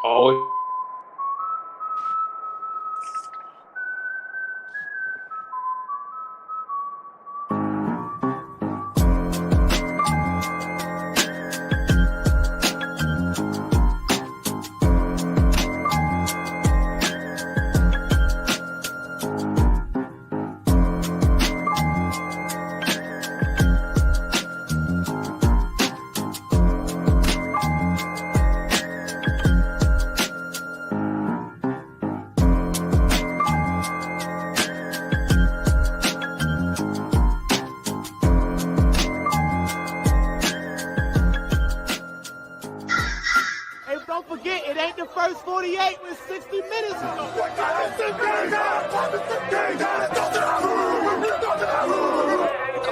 Oh. Don't forget, it ain't the first 48 with 60 minutes. Come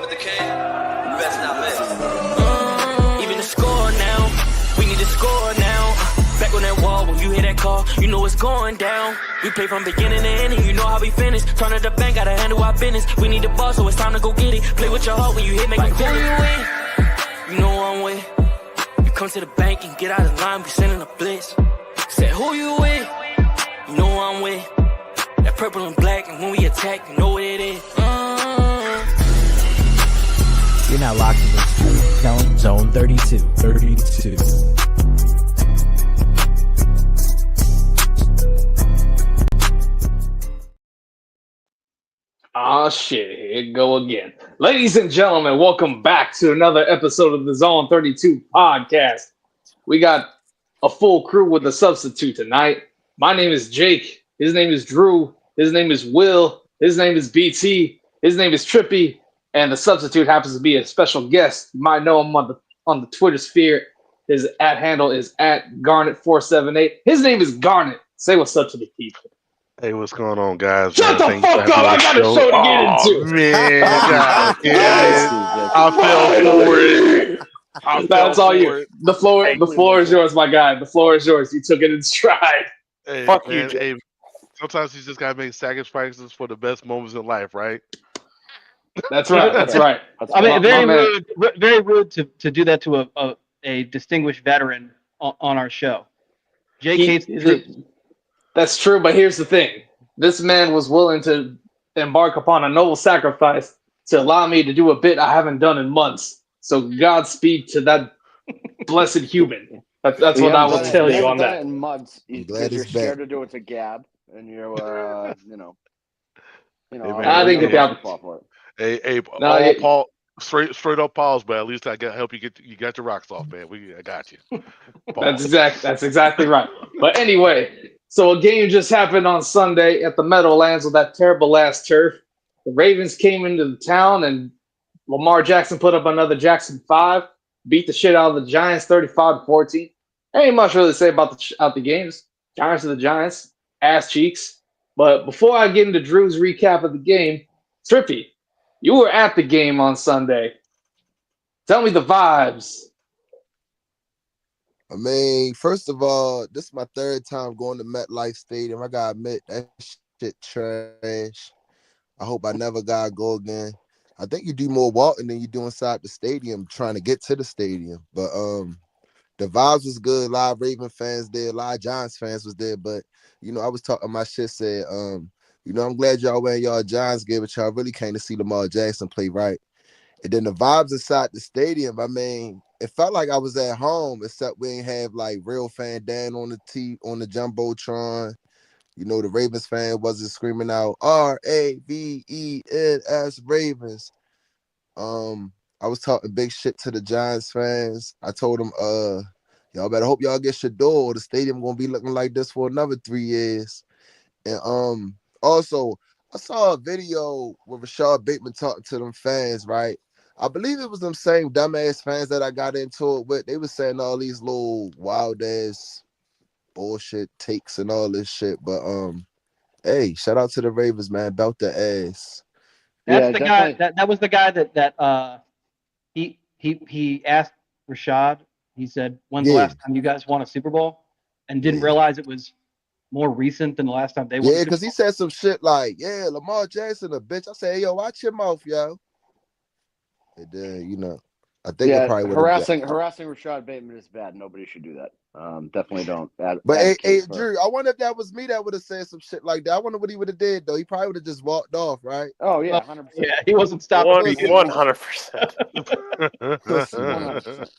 with the king, best not miss. Even the score now, we need to score now. Back on that wall, when you hear that call, you know it's going down. We play from beginning to ending, you know how we finish. Turn to the bank, gotta handle our business. We need the ball, so it's time to go get it. Play with your heart when you hit, make it who you win. You know I'm with. Come to the bank and get out of line, we sending a blitz. Said who you with? You know I'm with. That purple and black, and when we attack, you know what it is. You're now locked into Zone 32. Oh shit, here it go again. Ladies and gentlemen, welcome back to another episode of the Zone 32 podcast. We got a full crew with a substitute tonight. My name is Jake. His name is Drew. His name is Will. His name is BT. His name is Trippy. And the substitute happens to be a special guest. You might know him on the Twitter sphere. His handle is @Garnet478. His name is Garnet. Say what's up to the people. Hey, what's going on, guys? Shut the fuck up! I got a show to get into. Man, I fell for it. That's all you. The floor is yours, my guy. The floor is yours. You took it in stride. Hey, Fuck man, you. hey, sometimes you just gotta make sacrifices for the best moments in life, right? That's right. That's right. I mean, very rude to do that to a distinguished veteran on our show. Jake hates the troops. That's true, but here's the thing. This man was willing to embark upon a noble sacrifice to allow me to do a bit I haven't done in months. So Godspeed to that blessed human. That's what I will tell you on that. In months, because you're scared to do it to Gab, and you're, I think Paul, straight up pause, but at least I got help you got your rocks off, man. I got you. That's exactly right. But anyway. So a game just happened on Sunday at the Meadowlands with that terrible ass turf. The Ravens came into the town and Lamar Jackson put up another Jackson 5, beat the shit out of the Giants 35-14. Ain't much really to say about the games. Giants are the Giants, ass cheeks. But before I get into Drew's recap of the game, Trippy, you were at the game on Sunday. Tell me the vibes. I mean, first of all, this is my third time going to MetLife Stadium. I gotta admit, that shit trash. I hope I never gotta go again. I think you do more walking than you do inside the stadium trying to get to the stadium. But the vibes was good. A lot of Raven fans there, a lot of Giants fans was there. But, I was talking my shit, said, I'm glad y'all wearing y'all Giants gear, but y'all really came to see Lamar Jackson play right. And then the vibes inside the stadium, I mean, it felt like I was at home, except we ain't have like real fan Dan on the Jumbotron. The Ravens fan wasn't screaming out RAVENS Ravens. I was talking big shit to the Giants fans. I told them, y'all better hope y'all get Shador, or the stadium gonna be looking like this for another 3 years. And also I saw a video with Rashad Bateman talking to them fans, right? I believe it was them same dumbass fans that I got into it with. They were saying all these little wild ass bullshit takes and all this shit. But hey, shout out to the Ravens, man. Belt the ass. That's the guy. That was the guy that he asked Rashad. He said, "When's the last time you guys won a Super Bowl?" And didn't realize it was more recent than the last time they won. Yeah, because he said some shit like, Lamar Jackson a bitch. I said, hey, yo, watch your mouth, yo. And then, I think it probably would have. harassing Rashad Bateman is bad. Nobody should do that. Definitely don't. But hey, Drew, I wonder if that was me that would have said some shit like that. I wonder what he would have did though. He probably would have just walked off, right? Oh yeah, 100%. Yeah, he wasn't stopping. 100%. 100%.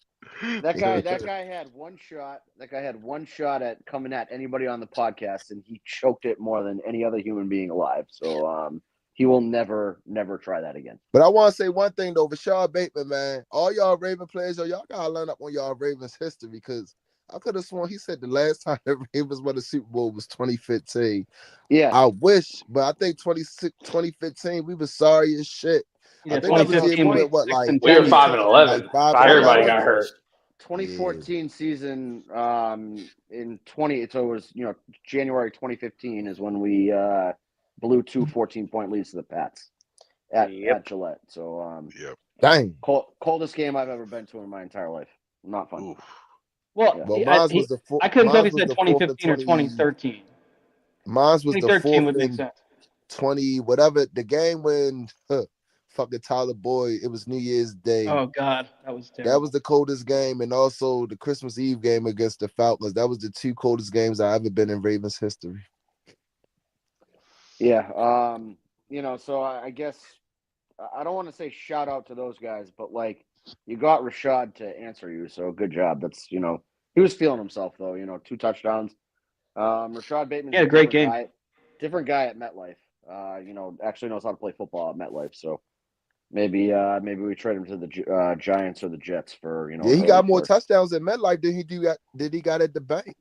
That guy had one shot. That guy had one shot at coming at anybody on the podcast, and he choked it more than any other human being alive. So he will never try that again. But I want to say one thing though, Rashad Bateman, man, all y'all Raven players, y'all gotta learn up on y'all Ravens history because I could have sworn he said the last time the Ravens won the Super Bowl was 2015. Yeah, I wish, but I think 2015 we was sorry as shit. Yeah, I think that was the year we went, what, like We were 5-11. Like Everybody got hurt. 2014 season in 20. So it was January 2015 is when we blew 2 14-point leads to the Pats at Gillette. So dang, coldest game I've ever been to in my entire life. Not fun. Oof. Well, I couldn't tell if he said 2015 or 2013. Mine was the 2013 would fourth make and sense. 20, whatever. The game when fucking Tyler Boyd, it was New Year's Day. Oh God, that was terrible. That was the coldest game, and also the Christmas Eve game against the Falcons. That was the 2 coldest games I've ever been in Ravens history. Yeah, so I guess I don't want to say shout out to those guys, but like you got Rashad to answer you, so good job. That's he was feeling himself though. 2 touchdowns. Rashad Bateman. Yeah, great game. Different guy at MetLife. Actually knows how to play football at MetLife. So maybe we trade him to the Giants or the Jets for Yeah, he got more touchdowns at MetLife than he got at the bank.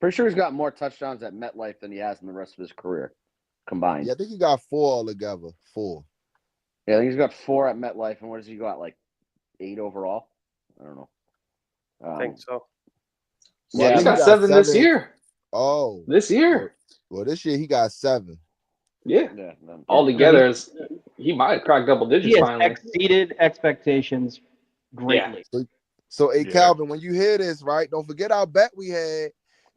Pretty sure he's got more touchdowns at MetLife than he has in the rest of his career combined. Yeah, I think he got 4 altogether. 4. Yeah, I think he's got 4 at MetLife, and what does he got? Like 8 overall? I don't know. I think so. Yeah, he's got 7 this year. Oh, this year. Well, this year he got 7. Yeah. Altogether, he might crack double digits. He has finally exceeded expectations greatly. Yeah. So, hey, Calvin, when you hear this, right, don't forget our bet we had.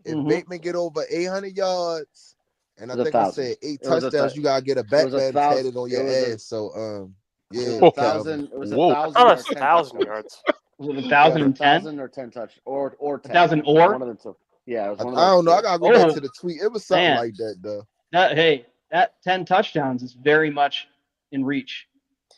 If Bateman get over 800 yards, and I think I said 8 touchdowns, you gotta get a bet man tatted on your ass. So, yeah, it was 1,000. It was 1,000. Oh, that's 1,000 yards. Was it 1,010? 1,000 or 10 touch or 10. 1,000 or? One of the 2. Yeah, it was one I don't know. I gotta go back to the tweet. It was something Man. like that, though. That 10 touchdowns is very much in reach.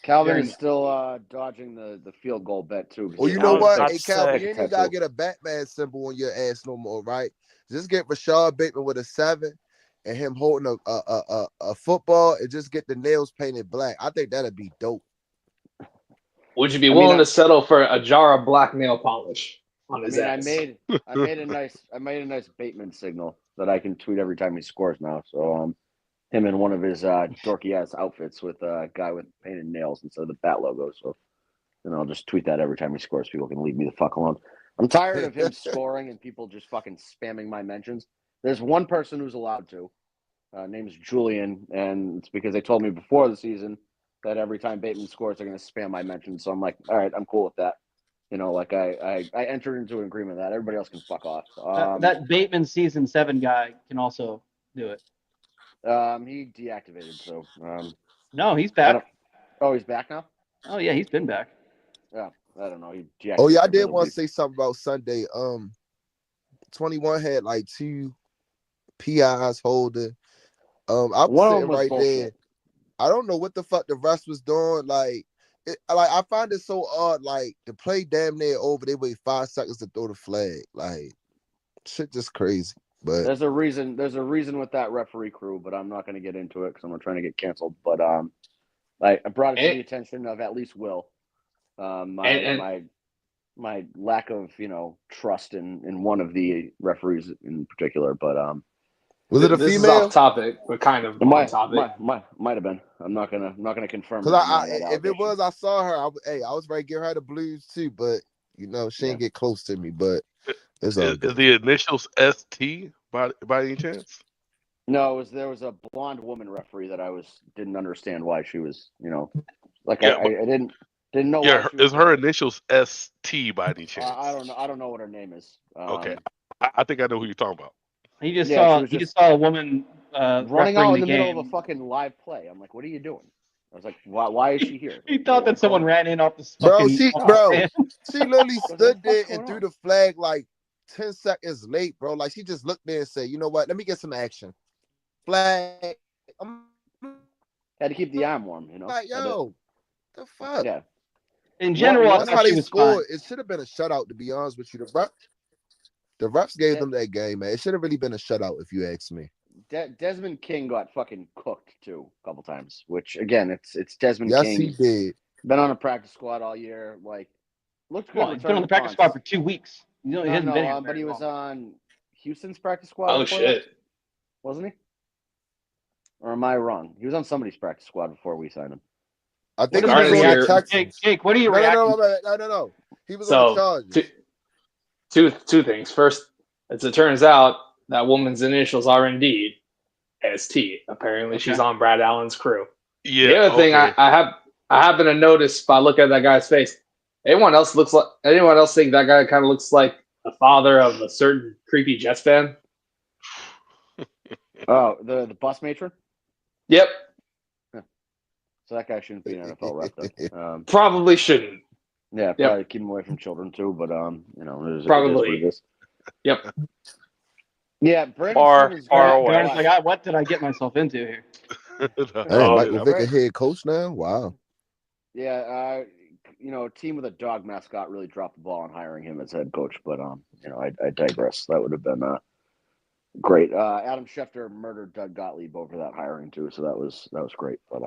Calvin is still dodging the field goal bet too. Well, you know what? Hey, Calvin, you ain't even gotta get a Batman symbol on your ass no more, right? Just get Rashad Bateman with a 7 and him holding a football and just get the nails painted black. I think that'd be dope. Would you be willing to settle for a jar of black nail polish on his ass? I made a nice Bateman signal that I can tweet every time he scores now. So him in one of his dorky ass outfits with a guy with painted nails instead of the bat logo. So I'll just tweet that every time he scores. People can leave me the fuck alone. I'm tired of him scoring and people just fucking spamming my mentions. There's one person who's allowed to. Name's Julian, and it's because they told me before the season that every time Bateman scores, they're going to spam my mentions. So I'm like, all right, I'm cool with that. I entered into an agreement that everybody else can fuck off. That Bateman season 7 guy can also do it. He deactivated, so no, he's back. He's back now? Oh yeah, he's been back. Yeah, I don't know. He deactivated. Oh yeah, I did want to say something about Sunday. 21 had like 2 PIs holding. I was sitting right there. I don't know what the fuck the rest was doing. I find it so odd. Like the play damn near over, they wait 5 seconds to throw the flag. Like shit, just crazy. But there's a reason with that referee crew, but I'm not going to get into it because I'm not trying to get canceled. But I brought it to the attention of at least Will. My lack of trust in one of the referees in particular, but was it a this female? Is off topic, but kind of on topic. Might have been. I'm not gonna confirm. Because if it was, I saw her. I was ready to give her the blues too, but she didn't get close to me. But it's is the initials ST by any chance? No, there was a blonde woman referee that I didn't understand why she was. I didn't know. Yeah, is her initials ST by any chance? I don't know. I don't know what her name is. Okay, I think I know who you're talking about. He just saw a woman running out in the game. middle of a fucking live play. I'm like, what are you doing? I was like, why is she here? He thought that someone ran in off the Bro, fucking. she literally What the stood there fuck's going and threw on? the flag like 10 seconds late, bro. Like she just looked there and said, you know what? Let me get some action. Flag. I'm Had to keep the arm warm, like, yo, the fuck? Yeah. In general, I That's thought how she they was fine. scored. It should have been a shutout, to be honest with you. The refs gave them that game, man. It should have really been a shutout, if you ask me. Desmond King got fucking cooked too a couple times, which again, it's Desmond Yes, King. he did. Been on a practice squad all year. Like, looked good. Well, he's been on the practice squad for 2 weeks. He hasn't been here but very he was long. on Houston's practice squad. Oh before shit! that, wasn't he? Or am I wrong? He was on somebody's practice squad before we signed him. I think What he is was your on the reaction? Texans. Jake, what are you reacting? No. He was on the So Chargers. two things. First, as it turns out, that woman's initials are indeed ST. Apparently, she's on Brad Allen's crew. Yeah. The other thing okay. I happen to notice by looking at that guy's face. Anyone else think that guy kind of looks like the father of a certain creepy Jets fan? Oh, the bus matron. Yep. So that guy shouldn't be an NFL rep. Though. Probably shouldn't. Yeah, probably keep him away from children too. But Probably. It is. Yep. Yeah, Brandon Far Stevens away. Garnet's like, what did I get myself into here? Hey, Michael Vick, head coach now. Wow. Yeah, team with a dog mascot really dropped the ball on hiring him as head coach. But I digress. That would have been great. Adam Schefter murdered Doug Gottlieb over that hiring too, so that was great. But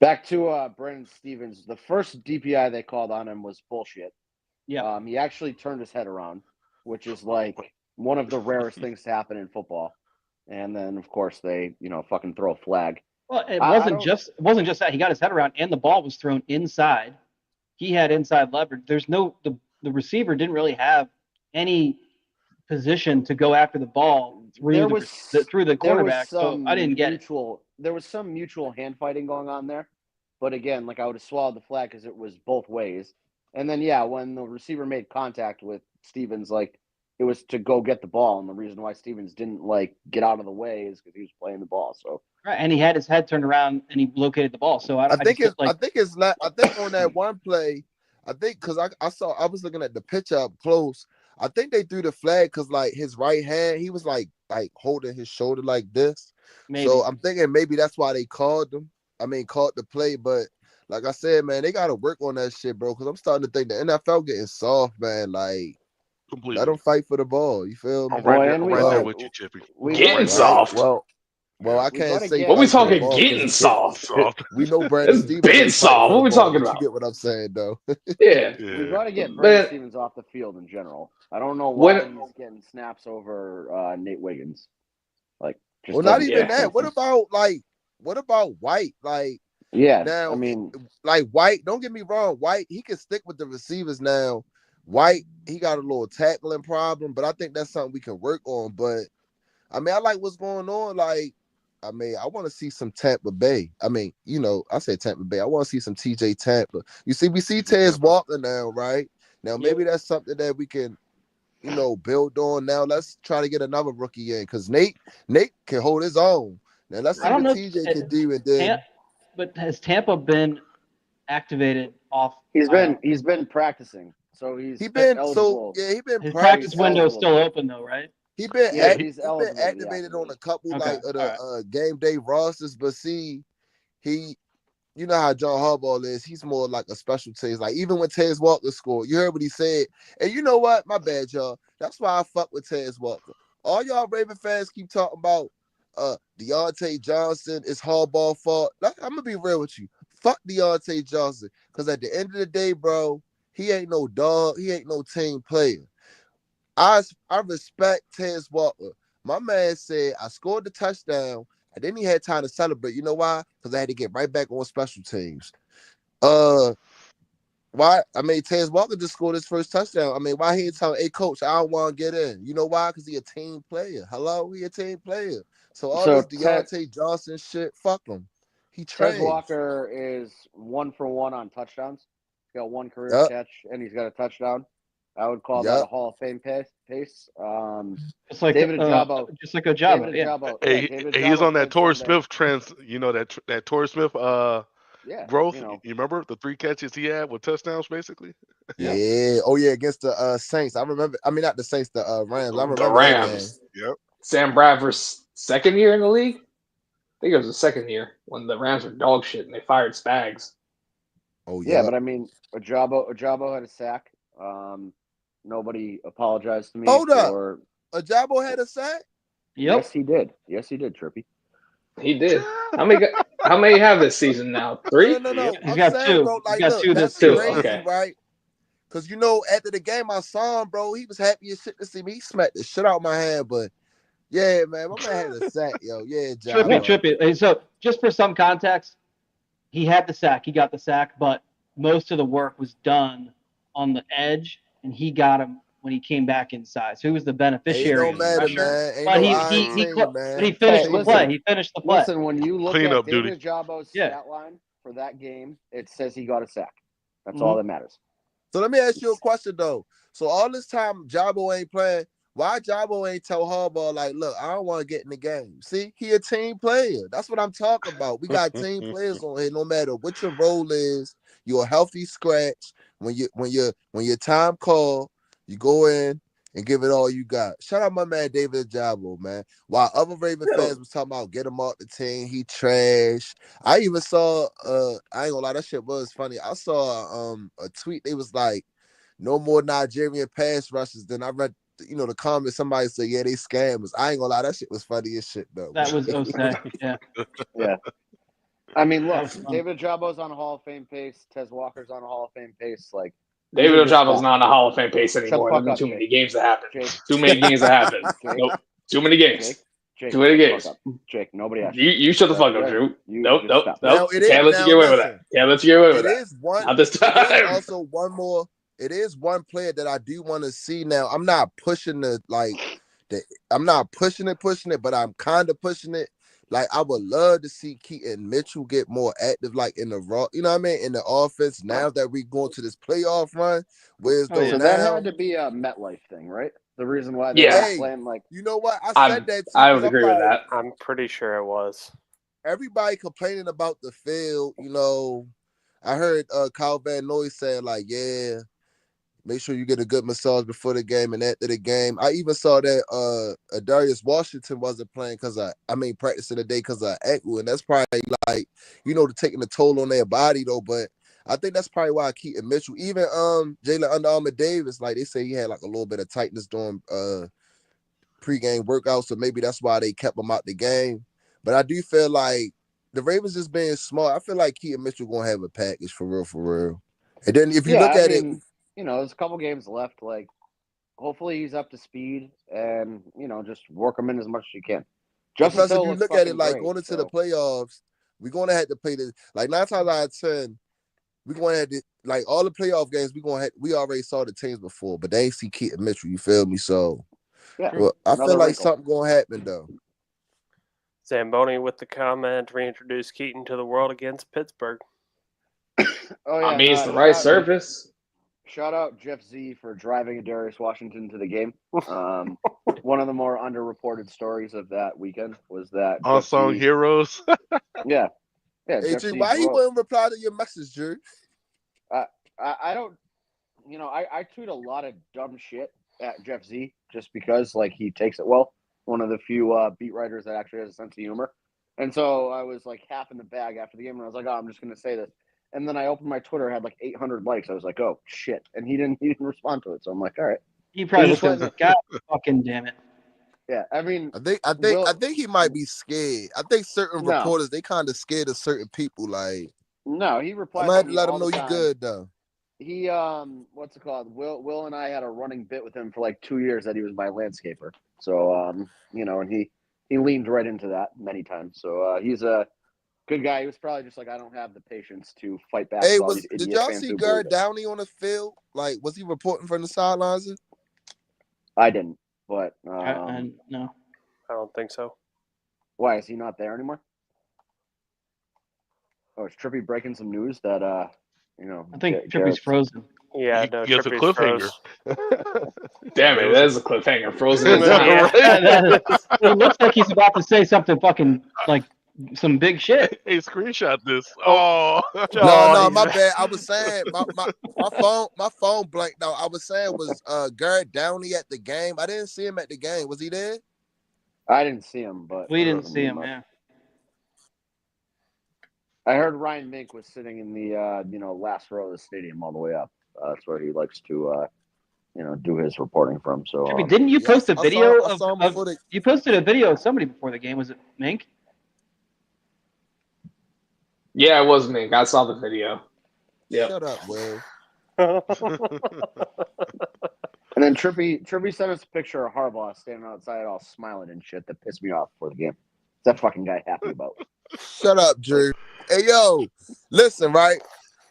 back to Brandon Stevens. The first DPI they called on him was bullshit. Yeah. He actually turned his head around, which is like one of the rarest things to happen in football. And then, of course, they fucking throw a flag. Well, it wasn't just that. He got his head around, and the ball was thrown inside. He had inside leverage. There's the receiver didn't really have any position to go after the ball through the cornerback. So I didn't get it. There was some mutual hand fighting going on there, but again, like I would have swallowed the flag because it was both ways. And then when the receiver made contact with Stevens, like it was to go get the ball, and the reason why Stevens didn't like get out of the way is because he was playing the ball. So right, and he had his head turned around and he located the ball. So I think on that one play, because I was looking at the picture up close. I think they threw the flag because like his right hand, he was like holding his shoulder like this. Maybe. So I'm thinking maybe that's why they called the play. But like I said, man, they got to work on that shit, bro. Because I'm starting to think the NFL getting soft, man. Like, completely. Let them fight for the ball. You feel me? I'm right there with you, Chippy. Getting soft. Well, I can't say. What we talking? Getting soft. We know Brandon Stevens. Been soft. What we talking about? You get what I'm saying, though. Yeah. We got to get Brandon Stevens off the field in general. I don't know why he's getting snaps over Nate Wiggins. Not even that. What about White? Like, now, like White. Don't get me wrong. White, he can stick with the receivers now. White, he got a little tackling problem, but I think that's something we can work on. But I like what's going on. Like, I want to see some Tampa Bay. I say Tampa Bay. I want to see some TJ Tampa. You see, we see Tez Walker now, right? Now, maybe that's something that we can, build on. Now, let's try to get another rookie in because Nate can hold his own. Now, let's see what TJ can do. And then, but has Tampa been activated off? He's been practicing, so he's been eligible. His practice window is still open though, right? He's been activated on a couple of the game day rosters, but see, you know how John Harbaugh is. He's more like a special teams. Like even when Tez Walker scored, you heard what he said. And you know what? My bad, y'all. That's why I fuck with Tez Walker. All y'all Raven fans keep talking about Deontay Johnson. It's Harbaugh's fault. I'm gonna be real with you. Fuck Deontay Johnson, because at the end of the day, bro, he ain't no dog. He ain't no team player. I respect Tez Walker. My man said I scored the touchdown, and then he had time to celebrate. You know why? Because I had to get right back on special teams. Why? Tez Walker just scored his first touchdown. Why he ain't telling, hey, coach, I don't want to get in? You know why? Because he a team player. Hello? He a team player. So this Deontay Johnson shit, fuck him. He trash. Tez Walker is 1 for 1 on touchdowns. He's got one career catch, and he's got a touchdown. I would call that a Hall of Fame pace. Just like David Ojabo. Just like Ojabo. David Yeah. Ojabo. Hey, David he's Ojabo on that played Torrey Sunday. Smith trends. You know that Torrey Smith Yeah, growth. you know. You remember the 3 catches he had with touchdowns, basically. Yeah. Oh yeah, against the Saints. I remember. I mean, not the Saints, the Rams. I The remember that game. Rams. Yep. Sam Bradford's second year in the league. I think it was the second year when the Rams were dog shit and they fired Spags. Oh Yeah, but I mean, Ojabo had a sack. Nobody apologized to me Hold up. for. Ojabo had a sack. Yep. Yes, he did. Yes, he did, Trippy. He did. How many have this season now? 3? No. He's I'm got saying, 2. bro, like, He's got look, 2 that's this season. crazy, Okay. right? Because, after the game, I saw him, bro. He was happy as shit to see me. He smacked the shit out my hand, but yeah, man, my man had a sack, yo. Yeah, Ojabo. Trippy. So, just for some context, he had the sack. He got the sack, but most of the work was done on the edge, and he got him when he came back inside. So he was the beneficiary Ain't of no the matter, pressure. man. Ain't But no he team, man. but he finished the listen. play. He finished the play. Listen, when you look Clean at up duty. David Ojabo's stat line for that game, it says he got a sack. That's Mhm. all that matters. So let me ask you a question, though. So all this time, Jabo ain't playing. Why Jabo ain't tell Harbaugh, like, look, I don't want to get in the game. See, he a team player. That's what I'm talking about. We got team players on here. No matter what your role is, you're a healthy scratch. When your time call, you go in and give it all you got. Shout out my man David Jabo, man. While other Raven fans was talking about get him off the team, he trash. I even saw I ain't gonna lie, that shit was funny. I saw a tweet. They was like, no more Nigerian pass rushes. Then I read, the comments. Somebody said, yeah, they scammers. I ain't gonna lie, that shit was funny as shit though. That was Osei. Yeah. Yeah. I mean, look, David Ojabo's on a Hall of Fame pace. Tez Walker's on a Hall of Fame pace. Like, David Ojabo's not on the Hall of Fame pace Shut the anymore. fuck There's up, too Jake. many games that happen. Jake. Too many games that happen. Jake. Nope. Too many games. Jake, Too many shut the games. fuck up. Jake, nobody asked You shut the fuck up, Right. Drew. You Nope. just stop. Now it is. Can't let you get away with that. Can't let you get away with It that. is one. Not this It is time. also one more. It is one player that I do want to see now. I'm not pushing I'm not pushing it, but I'm kind of pushing it. Like, I would love to see Keaton Mitchell get more active, like in the raw, you know what I mean, in the offense. Now that we going to this playoff run, where's So that had to be a MetLife thing, right? The reason why they were playing like. You know what? I said that too. I would agree with that. I'm pretty sure it was. Everybody complaining about the field, I heard Kyle Van Noy saying, like, yeah, make sure you get a good massage before the game and after the game. I even saw that Darius Washington wasn't playing practicing today because of ankle, and that's probably like, taking a toll on their body though. But I think that's probably why Keaton Mitchell, even Jalen Under Armour Davis, like they say he had like a little bit of tightness during pregame workouts, so maybe that's why they kept him out the game. But I do feel like the Ravens just being smart. I feel like Keaton Mitchell gonna have a package for real. And then if you look at it, there's a couple games left. Like, hopefully he's up to speed, and just work him in as much as you can. Plus, if you look at it, like going into the playoffs, we're gonna have to play this. Like 9 times out of 10, we're gonna have to, like, all the playoff games. We already saw the teams before, but they ain't see Keaton Mitchell. You feel me? So, well, I feel like something gonna happen though. Zamboni with the comment, reintroduce Keaton to the world against Pittsburgh. I mean, it's the right surface. Shout out Jeff Z for driving Darius Washington to the game. One of the more underreported stories of that weekend was that unsung heroes. Yeah. Hey, Drew, why he wouldn't reply to your message, Drew? I don't. I tweet a lot of dumb shit at Jeff Z just because, like, he takes it well. One of the few beat writers that actually has a sense of humor. And so I was like half in the bag after the game, and I was like, oh, I'm just going to say this. And then I opened my Twitter, had like 800 likes. I was like, oh shit. And he didn't respond to it. So I'm like, all right. He probably looked at it like, God fucking damn it. Yeah, I mean, I think he might be scared. I think certain reporters, they kind of scared of certain people. Like, no, he replied. I might have to let him know you good though. He what's it called? Will and I had a running bit with him for like 2 years that he was my landscaper. So and he leaned right into that many times. So he's a good guy. He was probably just like, I don't have the patience to fight back. Hey, did y'all see Garrett Downey on the field? Like, was he reporting from the sidelines? I didn't, but no, I don't think so. Why is he not there anymore? Oh, is Trippy breaking some news that I think Trippy's frozen. Yeah, no, Gives a Trippy's cliffhanger. froze. Damn it, that is a cliffhanger. Frozen in time. It looks like he's about to say something fucking like some big shit. Hey, screenshot this. Oh, No, my bad. I was saying my phone blanked out. I was saying was Garrett Downey at the game. I didn't see him at the game. Was he there? I didn't see him, but We I didn't heard see him, about- yeah. I heard Ryan Mink was sitting in the last row of the stadium all the way up. That's where he likes to do his reporting from. So Trippy, didn't you post a I video saw him of before you posted a video of somebody before the game? Was it Mink? Yeah, it was me. I saw the video. Yep. Shut up, Will. and then Trippy sent us a picture of Harbaugh standing outside all smiling and shit that pissed me off before the game. What's that fucking guy happy about? Shut up, Drew. Hey, yo, listen, right?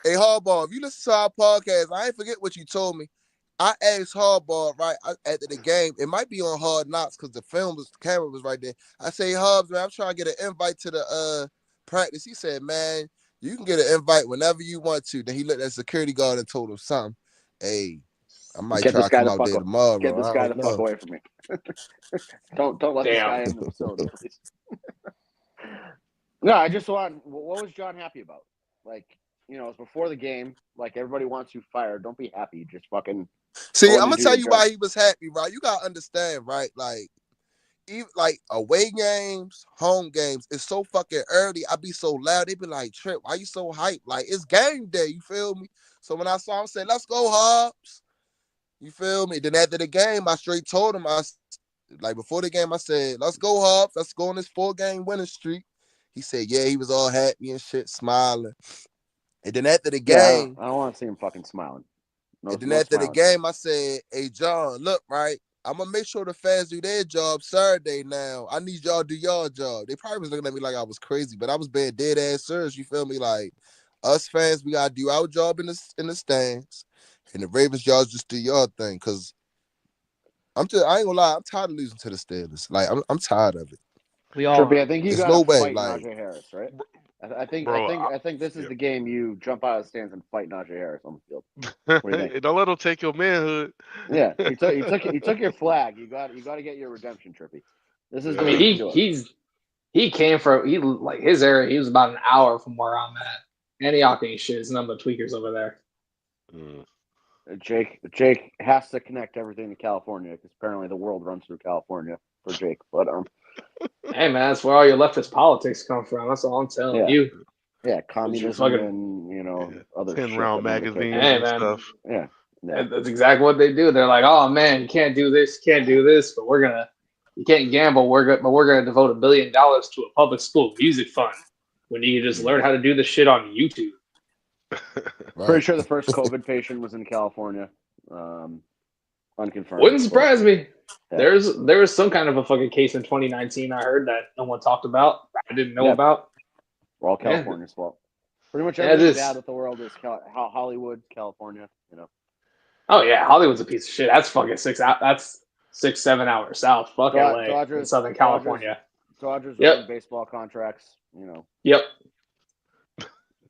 Hey, Harbaugh, if you listen to our podcast, I ain't forget what you told me. I asked Harbaugh, right, after the game. It might be on Hard Knocks because the camera was right there. I say, Hubs, man, I'm trying to get an invite to the practice. He said, man, you can get an invite whenever you want to. Then he looked at the security guard and told him something. Hey, I might Get try this to guy come the out fuck there up. tomorrow. Get this I guy don't the fuck know. away from me. don't let this Damn. guy in the facility, please. No, I just want. What was John happy about? Like, it's before the game. Like, everybody wants you fired. Don't be happy. Just fucking. See, go in I'm and gonna do tell your you job. why he was happy, right? You gotta understand, right? Like, even like away games, home games, it's so fucking early. I be so loud. They be like, Trip, why you so hyped? Like, it's game day. You feel me? So when I saw him say, "Let's go, Hobbs," you feel me? Then after the game, I straight told him, like before the game, I said, "Let's go, Hobbs. Let's go on this 4-game winning streak." He said, "Yeah." He was all happy and shit, smiling. And then after the game, I don't want to see him fucking smiling. No, and then no after the smiling. game, I said, "Hey, John, look, right? I'm gonna make sure the fans do their job Saturday now. I need y'all to do y'all job." They probably was looking at me like I was crazy, but I was being dead ass serious. You feel me? Like, us fans, we gotta do our job in the stands, and the Ravens, y'all just do your thing. Cause I ain't gonna lie, I'm tired of losing to the Steelers. Like, I'm tired of it. We all Trippy, I think you There's got to no way, fight like- Najee Harris, right? I think this is yeah. the game you jump out of the stands and fight Najee Harris on the field. What do you think? Don't let him take your manhood. Yeah, he took your flag. You got to get your redemption, Trippy. This is the I mean, week to do it. he came from his area. He was about an hour from where I'm at. Antioch ain't shit. It's none but tweakers over there. Jake has to connect everything to California because apparently the world runs through California for Jake. But Hey man, that's where all your leftist politics come from. That's all I'm telling you. Yeah, communism fucking- and other 10 shit round that nobody cares magazines about. Hey, and man. stuff. Yeah. That's exactly what they do. They're like, oh man, you can't do this, but you can't gamble. But we're gonna devote $1 billion to a public school music fund when you can just learn how to do this shit on YouTube. Pretty sure the first COVID patient was in California. Unconfirmed. Wouldn't surprise me. Yeah. There was some kind of a fucking case in 2019 I heard that no one talked about. I didn't know about. We're all California's fault. Pretty much Yeah, it everything is. bad with the world is Hollywood, California. Oh yeah, Hollywood's a piece of shit. That's fucking 6-7 hours south. Fuck LA, in Southern California. Dodgers Yep. winning baseball contracts. Yep.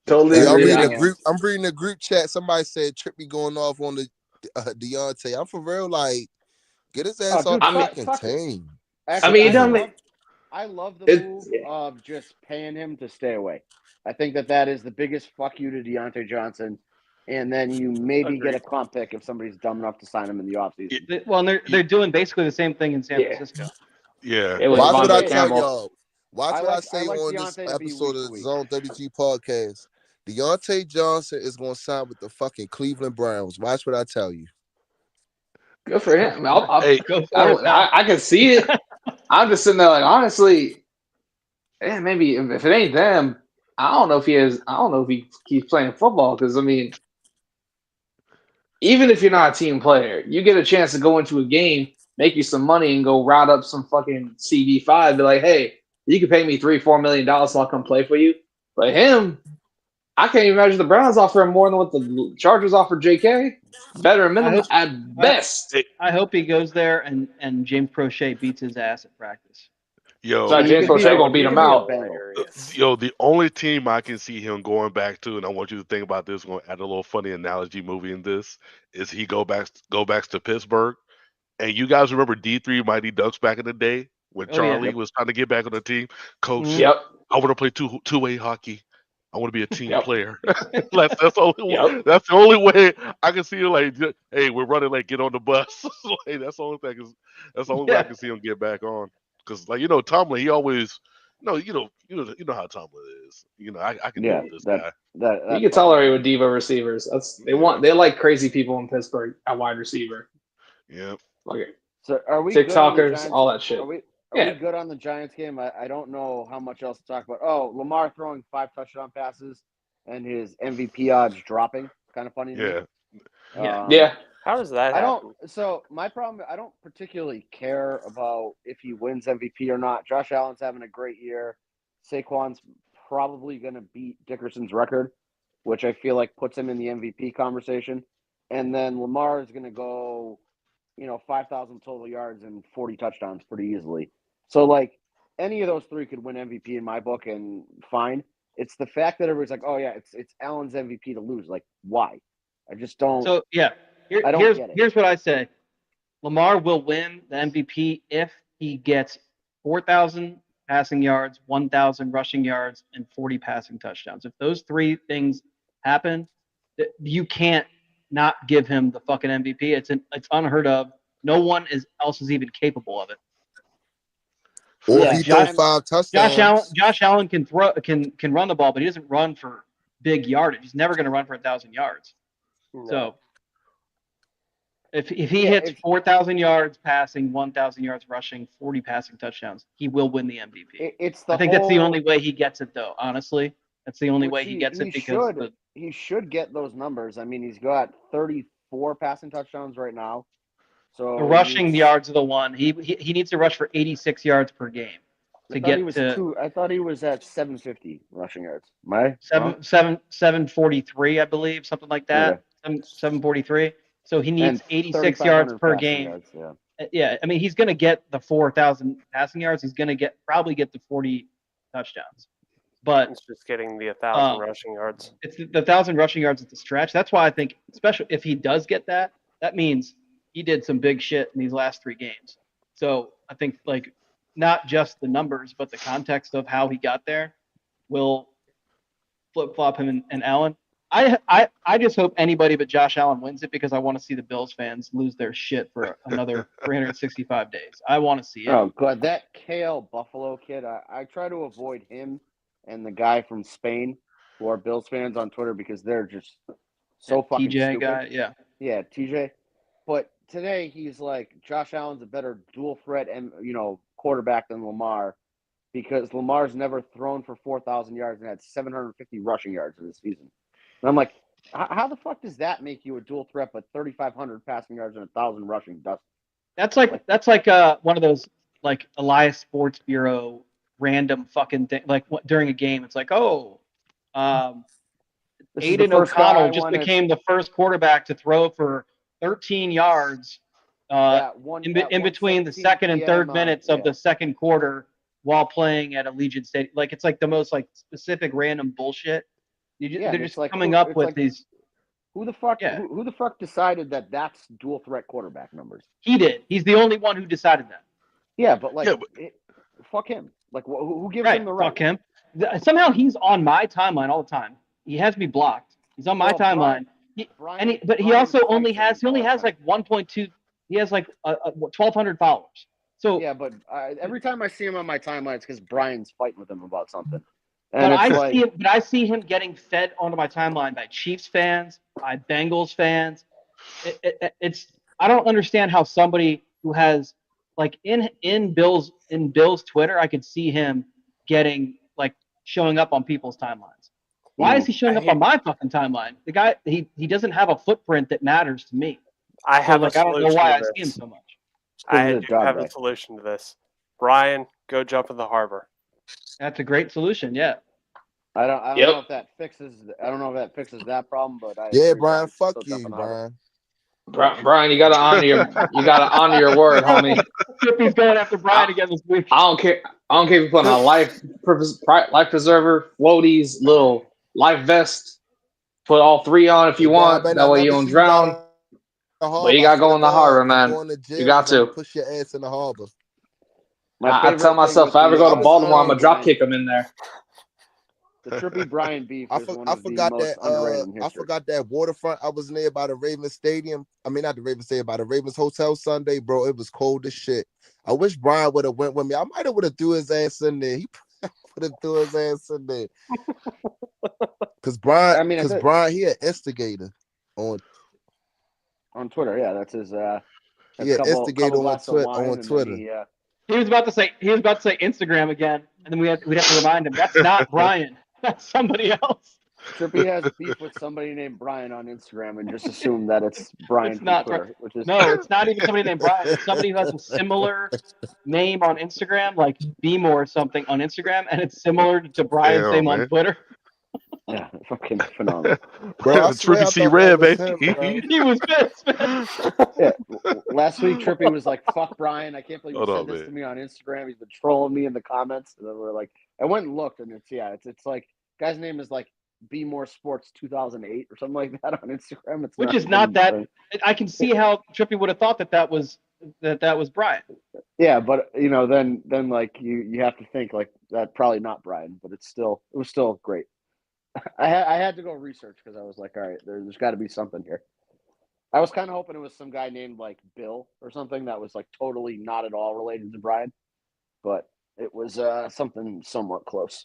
Totally. Hey, I'm agree reading with a you. group chat. Somebody said Trippy going off on the Deontay. I'm for real. Like, get his ass off the fucking team. Actually, I I love the move of just paying him to stay away. I think that is the biggest fuck you to Deontay Johnson. And then you maybe get a comp pick if somebody's dumb enough to sign him in the offseason. Well, and they're doing basically the same thing in San Francisco. Yeah. It was Watch what I Devontae tell Campbell. y'all. Watch what I say like on this Deontay to be episode week of to week. Zone 32 podcast. Deontay Johnson is going to sign with the fucking Cleveland Browns. Watch what I tell you. Good for him. Hey, I can see it. I'm just sitting there like, honestly, maybe if it ain't them, I don't know if he keeps playing football because I mean, even if you're not a team player, you get a chance to go into a game, make you some money, and go route up some fucking CB5. Be like, hey, you can pay me $3-4 million so I'll come play for you. But him, I can't even imagine the Browns offer him more than what the Chargers offer JK. Better minimum at best. I hope he goes there and James Prochet beats his ass at practice. Yo, Sorry, James could be Prochet a- gonna beat he him could be a out. Hilarious. yo, the only team I can see him going back to, and I want you to think about this, going to add a little funny analogy movie in this, is he go back to Pittsburgh. And you guys remember D3 Mighty Ducks back in the day when Oh, yeah. Charlie was trying to get back on the team? Coach, Mhm. Yep. I want to play two-way hockey. I want to be a team Yep. player. that's the only Yep. that's the only way I can see you like, hey, we're running late, get on the bus. Like, that's the only thing that's the only way I Yeah. can see him get back on. Because Tomlin, he always you know how Tomlin is. I can deal Yeah, with this guy. You can tolerate with diva receivers. They like crazy people in Pittsburgh at wide receiver. Yeah. Like So are we good on the TikTokers, Giants? all that shit. Are we Yeah. good on the Giants game? I don't know how much else to talk about. Oh, Lamar throwing 5 touchdown passes and his MVP odds dropping. Kind of funny to me. Yeah. Yeah. How does that I happen? don't. So my problem, I don't particularly care about if he wins MVP or not. Josh Allen's having a great year. Saquon's probably going to beat Dickerson's record, which I feel like puts him in the MVP conversation. And then Lamar is going to go, 5,000 total yards and 40 touchdowns pretty easily. So like any of those three could win MVP in my book, and fine. It's the fact that everybody's like, oh yeah, it's Allen's MVP to lose. Like, why? I just don't. So yeah, I don't get it. Here's what I say: Lamar will win the MVP if he gets 4,000 passing yards, 1,000 rushing yards, and 40 passing touchdowns. If those three things happen, you can't not give him the fucking MVP. It's unheard of. No one else is even capable of it. Or Yeah, if he throw Josh- 5 touchdowns. Josh Allen can run the ball, but he doesn't run for big yardage. He's never going to run for 1,000 yards. No. So if he hits 4,000 yards passing, 1,000 yards rushing, 40 passing touchdowns, he will win the MVP. It's I think that's the only way he gets it, though. Honestly, that's the only way he gets it because he should get those numbers. I mean, he's got 34 passing touchdowns right now. So the rushing yards are the one. He needs to rush for 86 yards per game to get to I thought he was at 750 rushing yards. 743, I believe, something like that. Okay. 743. So he needs And 86 yards 3,500 per passing game. yards, yeah. Yeah, I mean, he's going to get the 4,000 passing yards. He's going to probably get the 40 touchdowns. But It's just getting the 1,000 rushing yards. it's the 1,000 rushing yards at the stretch. That's why I think, especially if he does get that, that means he did some big shit in these last 3 games. So I think like not just the numbers, but the context of how he got there will flip flop him and Allen. I just hope anybody but Josh Allen wins it because I want to see the Bills fans lose their shit for another 365 days. I want to see it. Oh, God, that KL Buffalo kid, I try to avoid him and the guy from Spain who are Bills fans on Twitter because they're just so fucking TJ stupid. guy, yeah. Yeah, TJ. But today he's like, Josh Allen's a better dual threat and quarterback than Lamar because Lamar's never thrown for 4,000 yards and had 750 rushing yards in this season. And I'm like, how the fuck does that make you a dual threat but 3,500 passing yards and 1,000 rushing? That's like one of those like Elias Sports Bureau random fucking thing. Like during a game, it's like, Aiden O'Connell just became the first quarterback to throw for 13 yards in between the second and third minutes of the second quarter while playing at Allegiant Stadium. Like it's like the most like specific random bullshit. They're just like, coming up with these. Who the fuck? Yeah. Who the fuck decided that that's dual threat quarterback numbers? He did. He's the only one who decided that. Yeah, but fuck him. Like who gives him the right? Fuck him. Somehow he's on my timeline all the time. He has me blocked. He's on my timeline. But he only has like 1.2. He has like 1,200 followers. So yeah, but every time I see him on my timeline, it's because Brian's fighting with him about something. And I see him getting fed onto my timeline by Chiefs fans, by Bengals fans. I don't understand how somebody who has like in Bill's Twitter, I could see him getting like showing up on people's timelines. Why is he showing up on my fucking timeline? The guy he doesn't have a footprint that matters to me. I have a solution. I don't know why I see him so much. I do have a solution to this. Brian, go jump in the harbor. That's a great solution. Yeah. I don't know if that fixes. I don't know if that fixes that problem, but Brian, fuck you, Brian. Brian, you gotta honor your word, homie. Trippy's going after Brian again this week. I don't care. I don't care if you put on a life preserver, floaties, little life vest. Put all 3 on if Hey, you bro, I want. may That not way you never don't see you by drown. the But you harbor. I gotta swear go to in the God, harbor, if I'm man. going to You jail, got just let me to. push your ass in the harbor. My I favorite tell thing myself, with if I ever the go to Baltimore, I'm Trippy gonna drop Brian, kick him in there. the Trippy Brian beef is one I of the forgot most that underrated in I history. forgot that waterfront I was near by the Ravens Stadium. I mean not the Ravens Stadium, by the Ravens Hotel Sunday, bro. It was cold as shit. I wish Brian would have went with me. I might have would have threw his ass in there. He would have threw his ass in there. Cause I mean, Brian, he an instigator on Twitter. Yeah, that's his. he an couple instigator glass of wine, on and Twitter. then He was about to say Instagram again, and then we'd have to remind him that's not Brian. That's somebody else. Trippy has beef with somebody named Brian on Instagram, and just assume that it's Brian It's from not Twitter, which is No, it's not even somebody named Brian. It's somebody who has a similar name on Instagram, like Beemo or something on Instagram, and it's similar to Brian's Damn, name on man. Twitter. yeah, fucking phenomenal. Bro, I swear Trippy I C thought that Red, was baby. him, bro. He was pissed, man. Yeah, last week Trippy was like, "Fuck Brian, I can't believe you Hold said on, this man. to me on Instagram. He's been trolling me in the comments." And then we're like, I went and looked, and it's like guy's name is like Be More Sports 2008 or something like that on Instagram. It's Which is not that. I can see how Trippy would have thought that was Brian. Yeah, but then like you have to think like that probably not Brian, but it was still great. I had to go research because I was like, all right, there's got to be something here. I was kind of hoping it was some guy named like Bill or something that was like totally not at all related to Brian, but it was something somewhat close.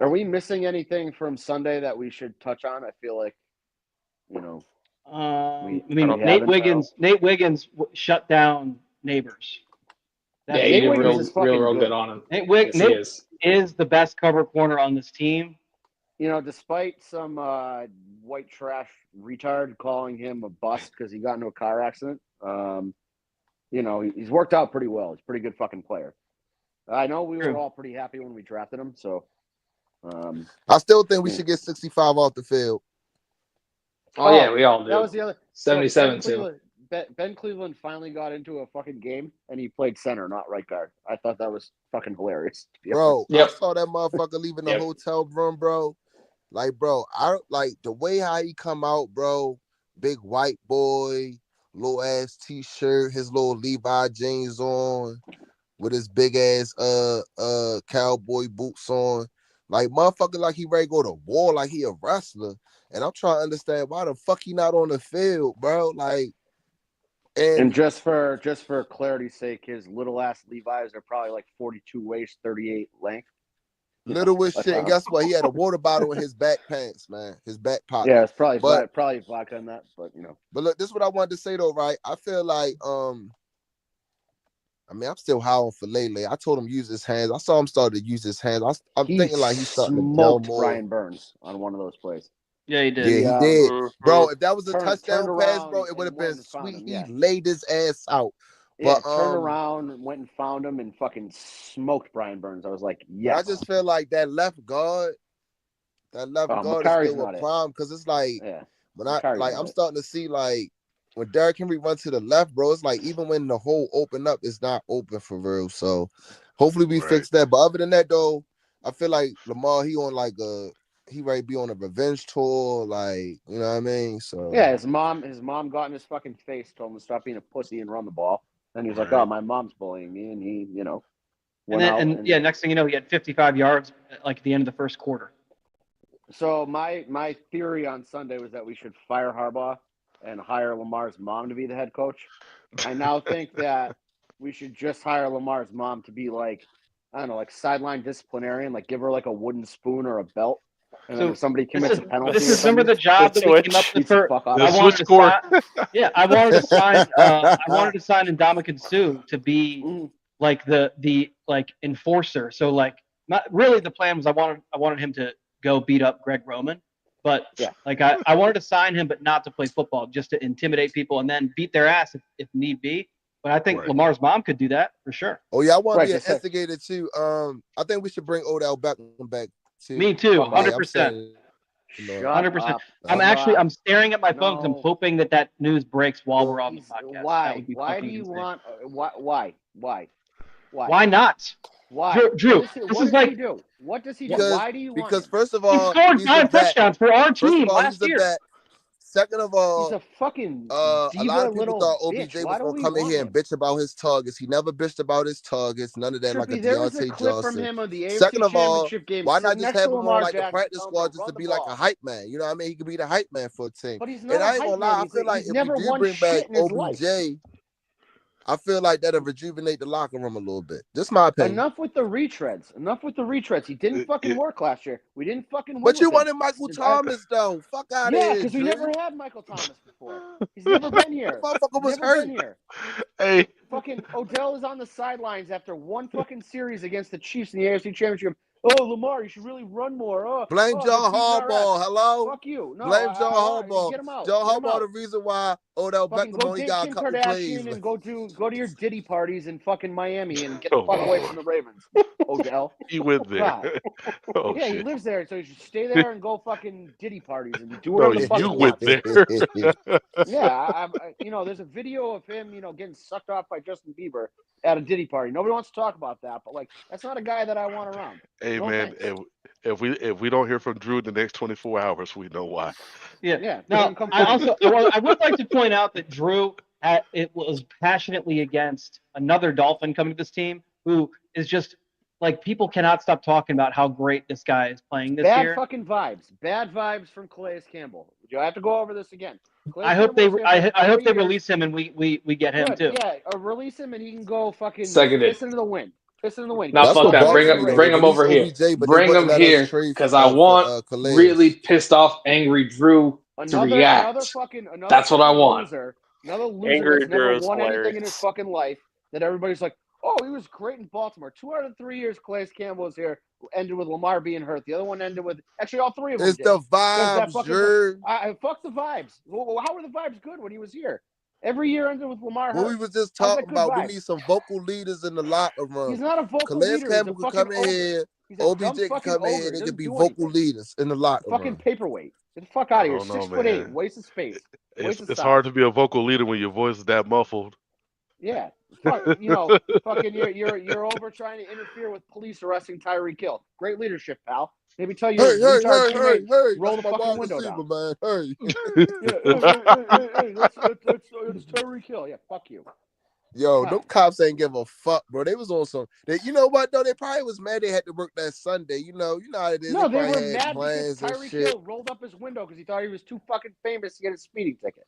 Are we missing anything from Sunday that we should touch on? I feel like, Nate Wiggins shut down Neighbors. Yeah, he did Wiggins real is fucking good on him. Nate Yes, is the best cover corner on this team. Despite some white trash retard calling him a bust because he got into a car accident, he's worked out pretty well. He's a pretty good fucking player. I know we were all pretty happy when we drafted him, so I still think we should get 65 off the field. Oh yeah, we all do. That was the other 77 too. Ben Cleveland finally got into a fucking game and he played center, not right guard. I thought that was fucking hilarious. Bro, Yep. I saw that motherfucker leaving the hotel room, bro. Like, bro, I like the way how he come out, bro. Big white boy, little ass t-shirt, his little Levi jeans on, with his big ass cowboy boots on. Like motherfucker, like he ready to go to war, like he a wrestler. And I'm trying to understand why the fuck he not on the field, bro. Like, and just for clarity's sake, his little ass Levi's are probably like 42 waist, 38 length. Little as shit. And guess what? He had a water bottle in his back pants, man. His back pocket. Yeah, it's probably vodka in that, but But look, this is what I wanted to say though, right? I feel like I'm still high on Falele. I told him use his hands. I saw him start to use his hands. I'm thinking like he's starting to gel more. Brian Burns on one of those plays. Yeah, he did. Yeah, he did. Bro, if that was a touchdown pass, bro, it would have been sweet. He laid his ass out. But turned around, went and found him, and fucking smoked Brian Burns. I was like, yes. I just feel like that left guard is still a problem because it's like when I'm starting to see like when Derrick Henry runs to the left, bro, it's like even when the hole open up, it's not open for real. So hopefully we fix that. But other than that, though, I feel like Lamar, he ready to be on a revenge tour, like, you know what I mean? So yeah, his mom got in his fucking face, told him to stop being a pussy and run the ball. Then he was like, "Oh, my mom's bullying me," and he, next thing you know, he had 55 yards like at the end of the first quarter. So my theory on Sunday was that we should fire Harbaugh and hire Lamar's mom to be the head coach. I now think that we should just hire Lamar's mom to be like, I don't know, like sideline disciplinarian, like give her like a wooden spoon or a belt. And then if somebody commits a penalty, remember the job that we came up with for. I wanted to sign Ndamukong Suh to be like the enforcer. So like, not really. The plan was I wanted him to go beat up Greg Roman, but I wanted to sign him, but not to play football, just to intimidate people and then beat their ass if need be. But I think Lamar's mom could do that for sure. Oh yeah, I want to be an instigator too. I think we should bring Odell Beckham back. Me too, 100%. 100%. I'm staring at my phone because I'm hoping that news breaks while we're on the podcast. Why? Why do you want? Why? Why not? Why? Drew, What this does is like he do? What does he do? Because, Why do you want because him? first of he all, scored he's a 9 vet. touchdowns for our First team of all, last he's a year. vet. Second of He's all, a fucking a diva lot of people little thought bitch. OBJ Why was do gonna we come in want here and him? bitch about his targets. He never bitched about his targets. None of that, like a Trippy, there was a Deontay clip from Johnson. him on the AFC Second of all, Championship game. why not sitting just next have to him on Lamar like the Jackson, practice telling him squad to just run to the be like a ball. hype man? You know what I mean? He could be the hype man for a team. But he's not And a I ain't hype gonna lie, man. I feel like He's if never we do won bring back shit in his life. OBJ, I feel like that'll rejuvenate the locker room a little bit. Just my opinion. Enough with the retreads. Enough with the retreads. He didn't fucking work last year. We didn't fucking win. But you with him. wanted Michael Thomas though. Fuck out of Yeah, here, because we Drew. never had Michael Thomas before. He's never been here. That motherfucker was Never hurt. been here. Hey, Fucking Odell is on the sidelines after one fucking series against the Chiefs in the AFC Championship. Oh, Lamar, you should really run more. Oh, Blame oh, John they're beating our Harbaugh. ass. Hello? Fuck you. No, Blame I John want Harbaugh. get him out. John Get him Harbaugh, out. the reason why Odell Fucking Beckham go only date got a Kim couple Kardashian plays. and go to your Diddy parties in fucking Miami and get the Oh, fuck away Lord. from the Ravens. Odell. he went there. God. Oh Yeah, he shit. lives there, so you should stay there and go fucking Diddy parties and do No, whatever the fuck you he went wants. there. Yeah, there's a video of him, getting sucked off by Justin Bieber at a Diddy party. Nobody wants to talk about that, but like, that's not a guy that I want around. Hey No man, thanks. if we don't hear from Drew in the next 24 hours, we know why. Yeah. Now, Now, I would like to point out that Drew was passionately against another Dolphin coming to this team who is just like people cannot stop talking about how great this guy is playing this bad year. fucking vibes. Bad vibes from Calais Campbell. Do I have to go over this again? I hope they release him and we get him Good. too. Yeah, release him and he can go fucking Seconded. piss into the wind. Piss into the wind. No, That's fuck what that. bothers Bring me, him, though. bring They him over released here. OBJ, but Bring they him wouldn't let us here trade because I want for Calais. really pissed off, angry Drew to react. Another That's what I want. loser. Another loser Angry that's never Drew is won anything in hilarious. his fucking life. That everybody's like, oh, he was great in Baltimore. 2 out of 3 years Calais Campbell was here. Ended with Lamar being hurt. The other one ended with actually all 3 of them. It's did. the That vibes, fucking Drew. fuck the vibes. Well, how were the vibes good when he was here? Every year ended with Lamar What hurt. we was just How's talking that good about, we vibes? need some vocal leaders in the locker room. He's not a vocal Calais leader. Campbell He's a could fucking come in ogre. here. He's a dumb OBJ could fucking come in ogre. here. They Doesn't could be do vocal anything. leaders in the locker Fucking room. paperweight. Get the fuck out of here. I don't know, 6'8", man. waste of space. Waste of It's size. hard to be a vocal leader when your voice is that muffled. Yeah, fuck, fucking you're over trying to interfere with police arresting Tyreek Hill. Great leadership, pal. Maybe tell your retard teammate roll the That's my fucking wide window receiver, down. man. Hey. Hey, that's Tyreek Hill. Yeah, fuck you. Yo, God. them cops ain't give a fuck, bro. They was on some. You know what though? They probably was mad they had to work that Sunday. You know how it is. No, they probably were had mad because plans and Tyreek shit. Hill rolled up his window because he thought he was too fucking famous to get a speeding ticket.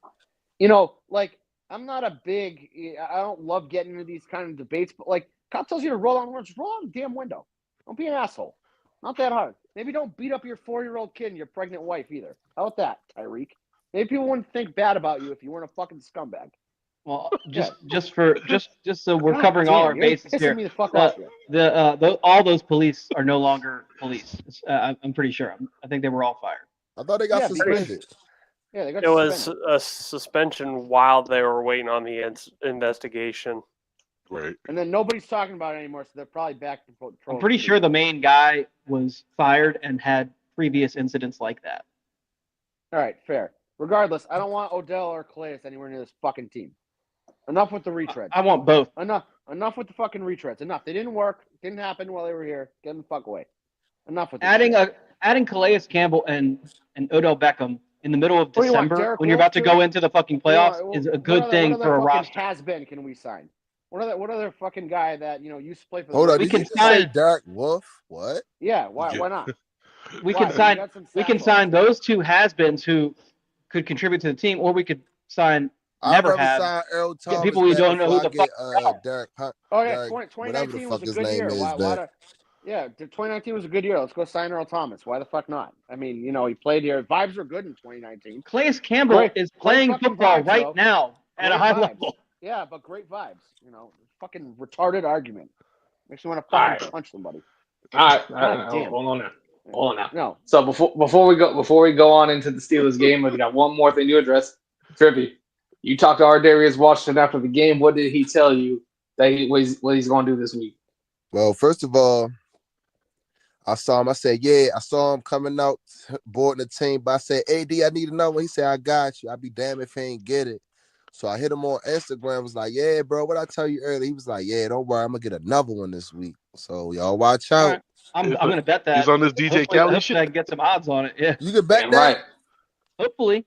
Like, I'm not a big. I don't love getting into these kind of debates, but like, cop tells you to roll down the window, just roll down the damn window. Don't be an asshole. Not that hard. Maybe don't beat up your 4-year-old kid and your pregnant wife either. How about that, Tyreek? Maybe people wouldn't think bad about you if you weren't a fucking scumbag. Well, just so we're God covering damn, all our you're bases pissing here. me the fuck off here. All those police are no longer police. I'm pretty sure. I think they were all fired. I thought they got suspended. Yeah, they got It was suspended. a suspension while they were waiting on the investigation. Right. And then nobody's talking about it anymore, so they're probably back to patrol. I'm pretty sure the main guy was fired and had previous incidents like that. All right, fair. Regardless, I don't want Odell or Calais anywhere near this fucking team. Enough with the retreads. I want both. Enough with the fucking retreads. Enough. They didn't work. Didn't happen while they were here. Get them the fuck away. Enough with this. Adding Calais Campbell and Odell Beckham in the middle of What do you want, December Derek when you're Wolfe about to go into the fucking playoffs is a good thing for a roster. Has been can we sign? What other fucking guy that used to play for the Hold on, we did can you just sign say Derek Wolfe? What? Yeah, why not? We can sign those two has-beens who could contribute to the team, or we could sign I'd rather sign Earl Thomas. People we don't know who the fuck Derek Hunt. Oh yeah, Derek, 2019 was a good year. Yeah, 2019 was a good year. Let's go sign Earl Thomas. Why the fuck not? I mean, he played here. Vibes were good in 2019. Calais Campbell is playing football right now at a high level. Yeah, but great vibes. Fucking retarded argument. Makes you want to fucking punch somebody. All right. Hold on now. No. So before we go on into the Steelers game, we got one more thing to address. Trippy, you talked to Ardarius Washington after the game. What did he tell you that what he's going to do this week? Well, first of all, I saw him. I said, yeah, I saw him coming out, boarding the team. But I said, AD, I need another one. He said, I got you. I'd be damned if he ain't get it. So I hit him on Instagram. Was like, yeah, bro, what I tell you earlier? He was like, yeah, don't worry, I'm gonna get another one this week. So y'all watch All out. right. I'm gonna bet that. He's on this DJ Hopefully Khaled I shit. can get some odds on it. Yeah. You can bet Damn that. right. Hopefully.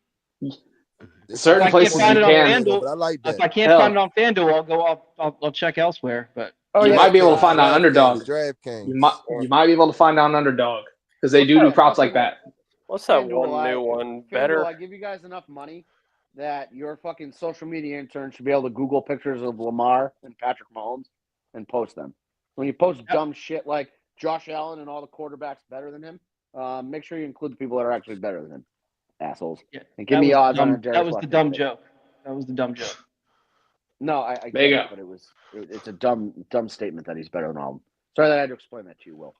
Certain If I can't places find you it on can. FanDuel, but I like that. if I can't Hell. find it on FanDuel, I'll check elsewhere. But You might be able to find on Underdog. DraftKings. You might be able to find on Underdog because they do props like that. What's that FanDuel, one new one? FanDuel, Better. I give you guys enough money that your fucking social media intern should be able to Google pictures of Lamar and Patrick Mahomes and post them. When you post dumb shit like Josh Allen and all the quarterbacks better than him, make sure you include the people that are actually better than him. Assholes. Yeah, And give me odds on that was the dumb joke. That was the dumb joke. No, I There get you it, but it's a dumb statement that he's better than all of them. Sorry that I had to explain that to you, Will.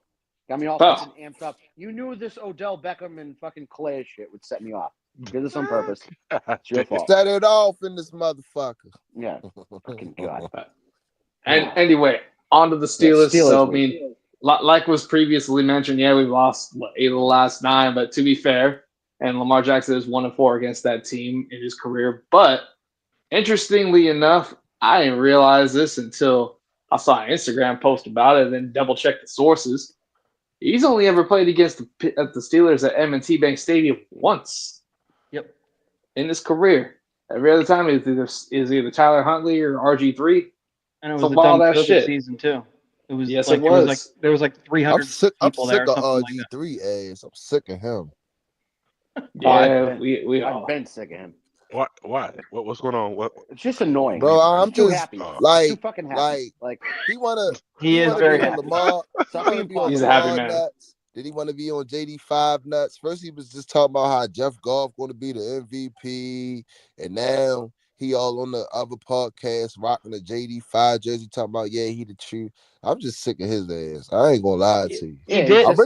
Got me all fucking amped up. You knew this Odell Beckham and fucking Calais shit would set me off. Did this on purpose. It's your fault. Set it off in this motherfucker. Yeah. Fucking God. And anyway, on to the Steelers. So, I mean, like was previously mentioned, yeah, we've lost 8 of the last 9, but to be fair, and Lamar Jackson is 1-4 against that team in his career. But interestingly enough, I didn't realize this until I saw an Instagram post about it and then double checked the sources. He's only ever played against the Steelers at M&T Bank Stadium once. Yep. In his career. Every other time is either Tyler Huntley or RG3. And it was Football, a dumb that COVID shit. season too. It was Yes, like it was. there was like 300 I'm sick people there. of Or something like that. RG3 ass. I'm sick of him. Yeah, we I've all. been sick of him. Why? What's going on? What? It's just annoying. Bro, I'm too just happy. like, too fucking happy. Like he is wanna very be on happy. Lamar. Stop being He's a positive. happy man. Nuts. Did he want to be on JD5 nuts? First, he was just talking about how Jeff Goff going to be the MVP, and now he all on the other podcast rocking the JD5 jersey, talking about he the truth. I'm just sick of his ass. I ain't gonna lie to you. He did have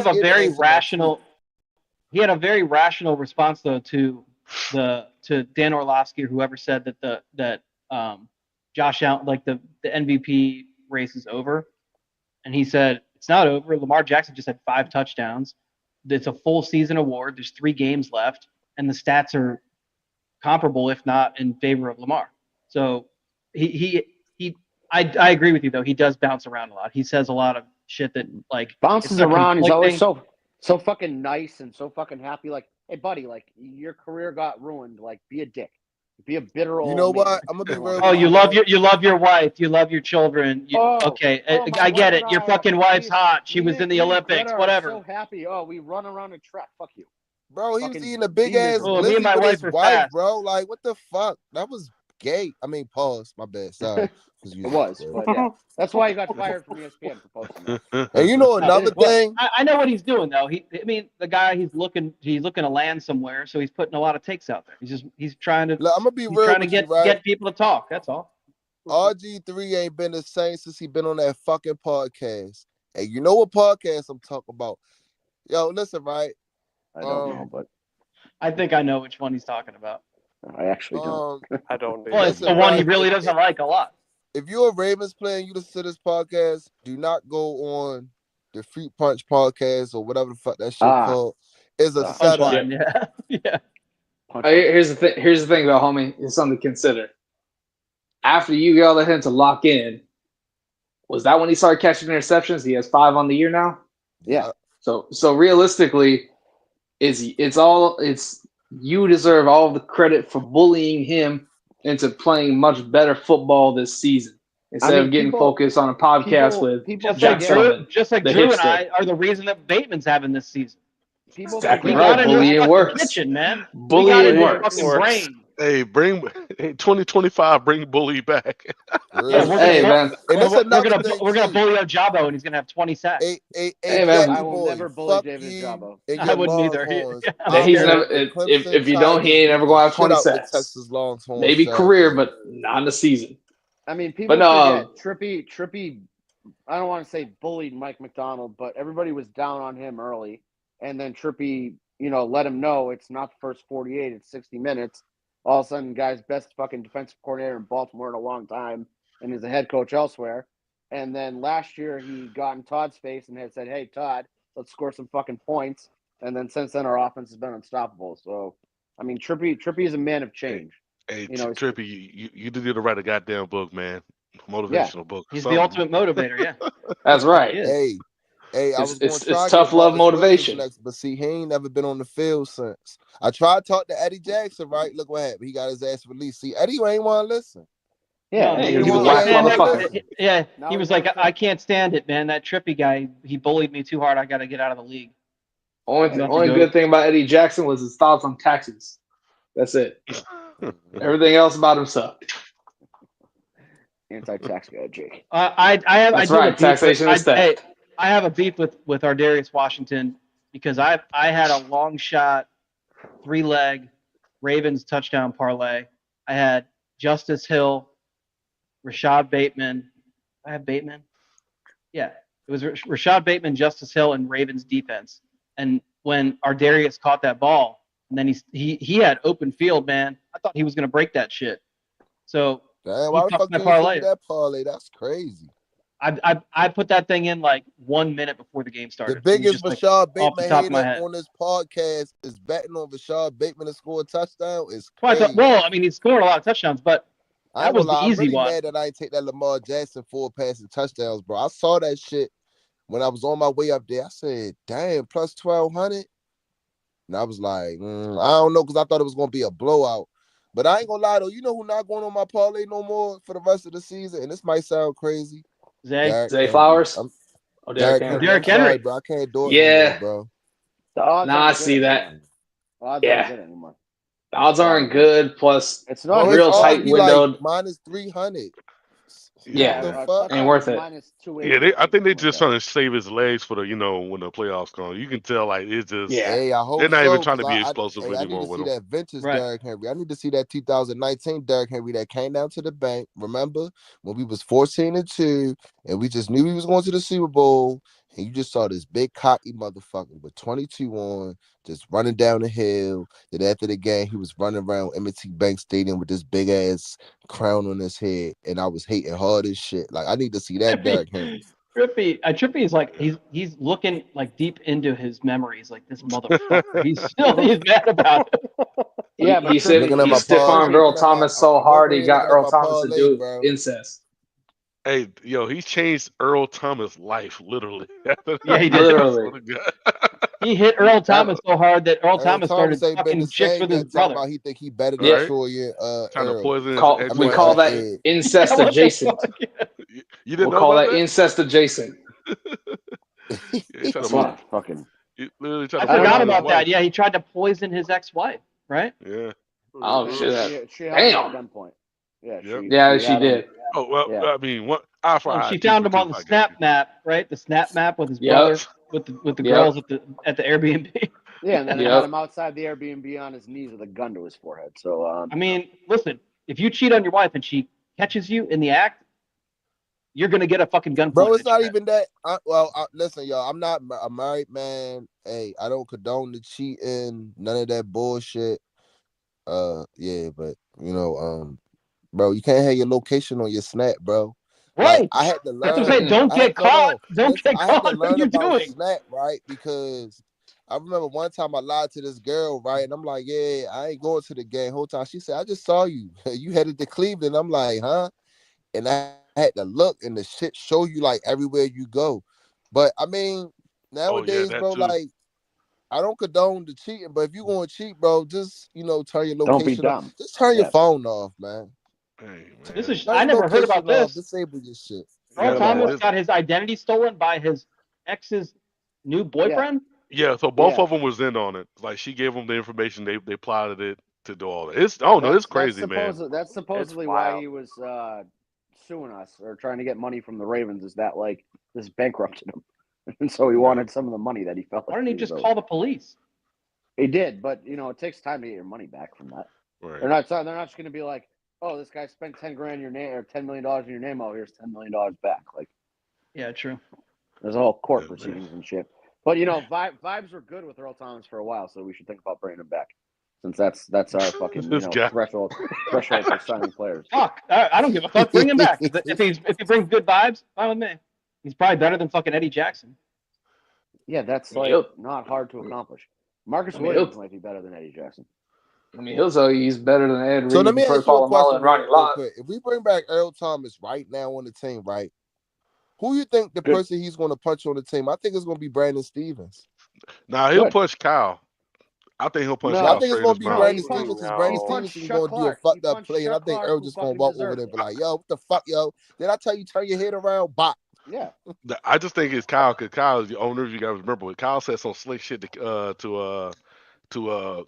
a very answer my rational. He had a very rational response though to Dan Orlovsky or whoever said that Josh Allen, like the MVP race is over, and he said it's not over. Lamar Jackson just had 5 touchdowns. It's a full season award. There's 3 games left, and the stats are comparable, if not in favor of Lamar. So I agree with you though. He does bounce around a lot. He says a lot of shit that like bounces around. He's always so fucking nice and so fucking happy. Like, hey buddy, like your career got ruined. Like, be a dick. Be a bitter old. You know man. what? I'm gonna be real. Oh, you love your wife. You love your children. My I get wife it. Your and fucking wife's hot. She was in the Olympics. Whatever. So happy. Oh, we run around a track. Fuck you. Bro, he was Fucking eating a big ass demons. Me and my with wife his are wife, fast. bro. Like, what the fuck? That was gay. I mean, pause. My bad. Sorry. It was, but yeah. That's why he got fired from ESPN for posting that. And you know another thing? I know what he's doing though. The guy he's looking to land somewhere, so he's putting a lot of takes out there. He's trying to. Look, I'm gonna be real trying to with you, right? get people to talk. That's all. RG3 ain't been the same since he been on that fucking podcast. And you know what podcast I'm talking about? Yo, listen, right? I don't know, but I think I know which one he's talking about. I actually don't. I don't. Well, it's the one he really doesn't like a lot. If you're a Ravens player and you listen to this podcast, do not go on the Fruit Punch podcast or whatever the fuck that shit called. It's a setup. Yeah. Yeah. Here's the thing. Here's the thing, though, homie. It's something to consider. After you yelled at him to lock in, was that when he started catching interceptions? He has 5 on the year now. Yeah. So realistically, it's you deserve all the credit for bullying him into playing much better football this season instead of getting focused on a podcast with just like Drew and I are the reason that Bateman's having this season. Exactly right. Bullying works. Kitchen, man. Bullying works. Hey, 2025, bring Bully back. Yeah, we're gonna bully Ojabo, and he's gonna have 20 sacks. Hey, man, I will never bully David Ojabo. I wouldn't either. He's never. If you don't, he ain't never gonna have 20 sacks. Maybe career, but not in the season. I mean, people forget Trippy. I don't want to say bullied Mike McDonald, but everybody was down on him early, and then Trippy, let him know it's not the first 48; it's 60 minutes. All of a sudden, guy's best fucking defensive coordinator in Baltimore in a long time, and is a head coach elsewhere. And then last year, he got in Todd's face and had said, "Hey, Todd, let's score some fucking points." And then since then, our offense has been unstoppable. So, I mean, Trippy is a man of change. Hey, You know, Trippy, you did write a goddamn book, man. Motivational book. He's something. the ultimate motivator. Yeah, That's right. he is. Hey, I It's was going to try it's to tough get love Marcus Williams motivation. next, but see, he ain't never been on the field since. I tried to talk to Eddie Jackson, right? Look what happened. He got his ass released. See, Eddie ain't want to listen. yeah, No, Hey, he he's didn't a want whack to stand motherfucker. next. Yeah, Now he he was like, wants to- I can't stand it, man. That Trippy guy, he bullied me too hard. I got to get out of the league. Only good thing about Eddie Jackson was his thoughts on taxes. That's it. Everything else about him sucked. anti-tax guy, Jake. I That's do have a right. beef Taxation is theft. I have a beef with Ardarius Washington because I had a long shot, 3-leg Ravens touchdown parlay. I had Justice Hill, Rashad Bateman. I have Bateman. Yeah, it was Rashad Bateman, Justice Hill, and Ravens defense. And when Ardarius caught that ball, and then he had open field, man. I thought he was gonna break that shit. So Damn, why the fuck my you didn't send parlay. me that parlay? That's crazy. I put that thing in like 1 minute before the game started. The biggest just, Rashad off the Bateman top of my hater head. on this podcast is betting on Rashad Bateman to score a touchdown. Is Well, crazy. I mean, he's scoring a lot of touchdowns, but I that ain't was gonna the lie, I'm easy really one. mad that I ain't take that Lamar Jackson 4 passing touchdowns, bro. I saw that shit when I was on my way up there. I said, damn, plus 1,200. And I was like, I don't know, because I thought it was gonna be a blowout. But I ain't gonna lie though, you know who not going on my parlay no more for the rest of the season? And this might sound crazy. Zay Zay Flowers. Derrick Henry. Derrick I'm sorry, Henry. bro. I can't do it Yeah. no more, bro. The odds Nah, I aren't see good that. anymore. The odds Yeah. aren't good anymore. The odds aren't good. Plus, It's not Bro, real his tight odds be windowed. like minus 300. Yeah. What the fuck? Ain't worth it. Minus 280. Yeah, I think they something just like trying to save his legs for the when the playoffs come. You can tell like it's just Yeah. Hey, I hope they're not even so, trying to 'cause be explosive I need anymore to with see him. that vintage Right. Derrick Henry. I need to see that 2019 Derrick Henry that came down to the bank. Remember when we was 14-2 and we just knew we was going to the Super Bowl, and you just saw this big cocky motherfucker with 22 on, just running down the hill. Then after the game, he was running around M&T Bank Stadium with this big ass crown on his head, and I was hating hard as shit. Like I need to see that Derrick Henry. Trippy is like he's looking like deep into his memories, like this motherfucker. He's mad about it. Yeah, he Looking at my stiff armed parlay, Earl Thomas so I'm hard over he here got looking at Earl my Thomas to parlay, do bro. incest. Hey, he's changed Earl Thomas' life literally. Yeah, he did. Literally. He hit Earl Thomas so hard that Earl Thomas started ain't been fucking the chicks same with his yet. Talking brother. about he think he better than Right? Troy and Trying to Earl. poison his We ex-wife. call that Ed. incest What the adjacent. fuck? You didn't We'll know call about that incest adjacent. Yeah, he's trying That's to why. fucking. he literally tried I to I don't forgot poison know, his about that. wife. Yeah, he tried to poison his ex-wife, right? Yeah. Oh Yeah, shit! she held him at Damn. gunpoint. Yeah, Yep. Yeah, she had him. did. Oh well, Yeah. I mean, what eye for Well, eye, she tooth found for him on tooth, the I got snap you. map, right? The snap map with his Yep. brother, with the Yep. girls at the Airbnb. Yeah, and then I Yep. had him outside the Airbnb on his knees with a gun to his forehead. So, I mean, listen, if you cheat on your wife and she catches you in the act, you're gonna get a fucking gun Bro, pointed it's at your not head. even that. Listen, y'all. I'm not a married man. Hey, I don't condone the cheating, none of that bullshit. Yeah, but bro, you can't have your location on your snap, bro. Like Right. I had to That's what I'm learn. saying. Don't get caught. Don't Listen, get I had to caught. What are learn you about doing? Snap, right? Because I remember one time I lied to this girl, right? And I'm like, yeah, I ain't going to the game. Whole time she said, I just saw you. You headed to Cleveland. I'm like, huh? And I had to look, and the shit show you like everywhere you go. But I mean, nowadays, that bro, too. like I don't condone the cheating, but if you gonna cheat, bro, just turn your don't be location off. dumb. Just turn your Yeah. phone off, man. Hey, man. This is. Turn I your never heard about location off. this. Disable your shit. Earl What about Thomas what? got his identity stolen by his ex's new boyfriend. Yeah, so both Yeah. of them was in on it. Like she gave them the information, they plotted it to do all that. It's it's crazy, man. That's supposedly why he was suing us or trying to get money from the Ravens. Is that like this bankrupted him, and so he wanted some of the money that he felt. Why like didn't he just call the police? He did, but it takes time to get your money back from that. Right. They're not just going to be like, oh, this guy spent $10,000 in your name or $10 million in your name. Oh, here's $10 million back. Like, Yeah, true. there's a whole court proceedings and shit. But vibes were good with Earl Thomas for a while, so we should think about bringing him back, since that's our fucking This guy. threshold for signing players. Fuck, I don't give a fuck. Bring him back. If he brings good vibes, fine with me. He's probably better than fucking Eddie Jackson. Yeah, that's Yep. not hard to accomplish. Marcus I mean, Williams might be better than Eddie Jackson. I mean, he'll tell you he's better than Ed So let Reed, me Troy ask you a Polamalu, question and Ronnie real Lott. quick. If we bring back Earl Thomas right now on the team, right? Who you think the Good. person he's going to punch on the team? I think it's going to be Brandon Stevens. Now he'll Good. punch Kyle. I think he'll punch No. Yeah, I Kyle think it's straight in going his to be mouth. Brandon he punched- Stevens because Brandon he punched Stevens is Chuck going to do a Clark. fucked He up punched play, and I Chuck think Clark, Earl who just going to fucking walk over deserved there and it. be like, "Yo, what the fuck, yo? Did I tell you turn your head around?" Bop. Yeah. I just think it's Kyle because Kyle is the owner. If you guys remember, when Kyle said some slick shit to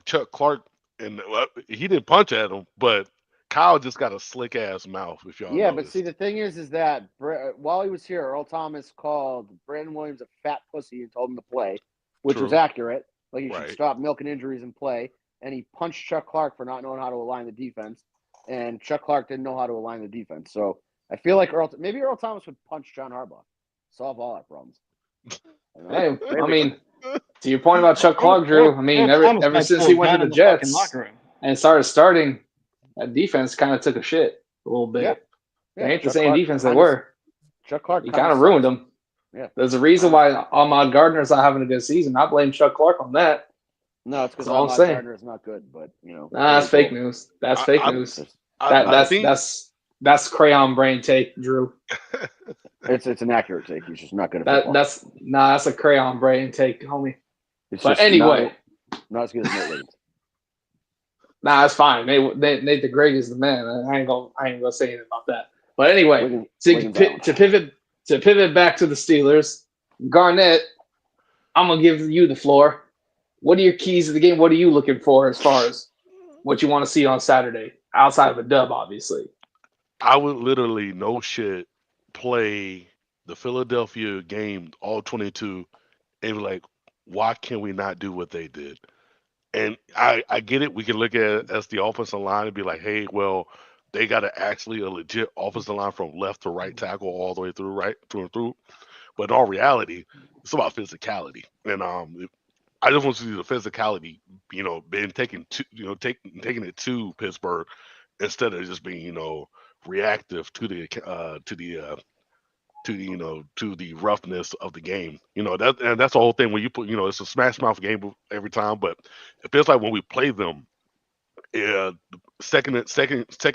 Chuck Clark, and he didn't punch at him, but Kyle just got a slick ass mouth. If y'all Yeah, but noticed. see, the thing is that while he was here, Earl Thomas called Brandon Williams a fat pussy and told him to play, which was True. accurate. Like, he should Right. stop milking injuries and play. And he punched Chuck Clark for not knowing how to align the defense. And Chuck Clark didn't know how to align the defense. So I feel like maybe Earl Thomas would punch John Harbaugh. Solve all our problems. Hey, I mean, to your point about Chuck Clark, Drew, I mean, Earl Thomas ever might since pull he a went to gun the in fucking Jets locker room. and started starting, that defense kind of took a shit a little bit. Yeah. They ain't the Chuck same Clark defense they kinda- were. Chuck Clark He kind of ruined them. Yeah. There's a reason why Ahmad Gardner's not having a good season. I blame Chuck Clark on that. No, it's because That's all I'm Ahmad saying. Gardner is not good, but Nah, that's fake news. That's fake news. That's crayon brain take, Drew. It's an accurate take. He's just not good at football. That's a crayon brain take, homie. It's But just anyway, not as good as Nate Wiggins. nah, that's fine. Nate the Greg is the man. I ain't gonna say anything about that. But anyway, to pivot back to the Steelers, Garnet, I'm gonna give you the floor. What are your keys to the game? What are you looking for as far as what you want to see on Saturday, outside of a dub, obviously? I would literally no shit play the Philadelphia game all 22 and be like, why can we not do what they did? And I get it. We can look at it as the offensive line and be like, hey, well, they got actually a legit offensive line from left to right tackle all the way through, right through and through. But in all reality, it's about physicality. And I just want to see the physicality, being taken to, taking it to Pittsburgh instead of just being, reactive to the roughness of the game. That's the whole thing when you put, it's a smash mouth game every time, but it feels like when we play them, second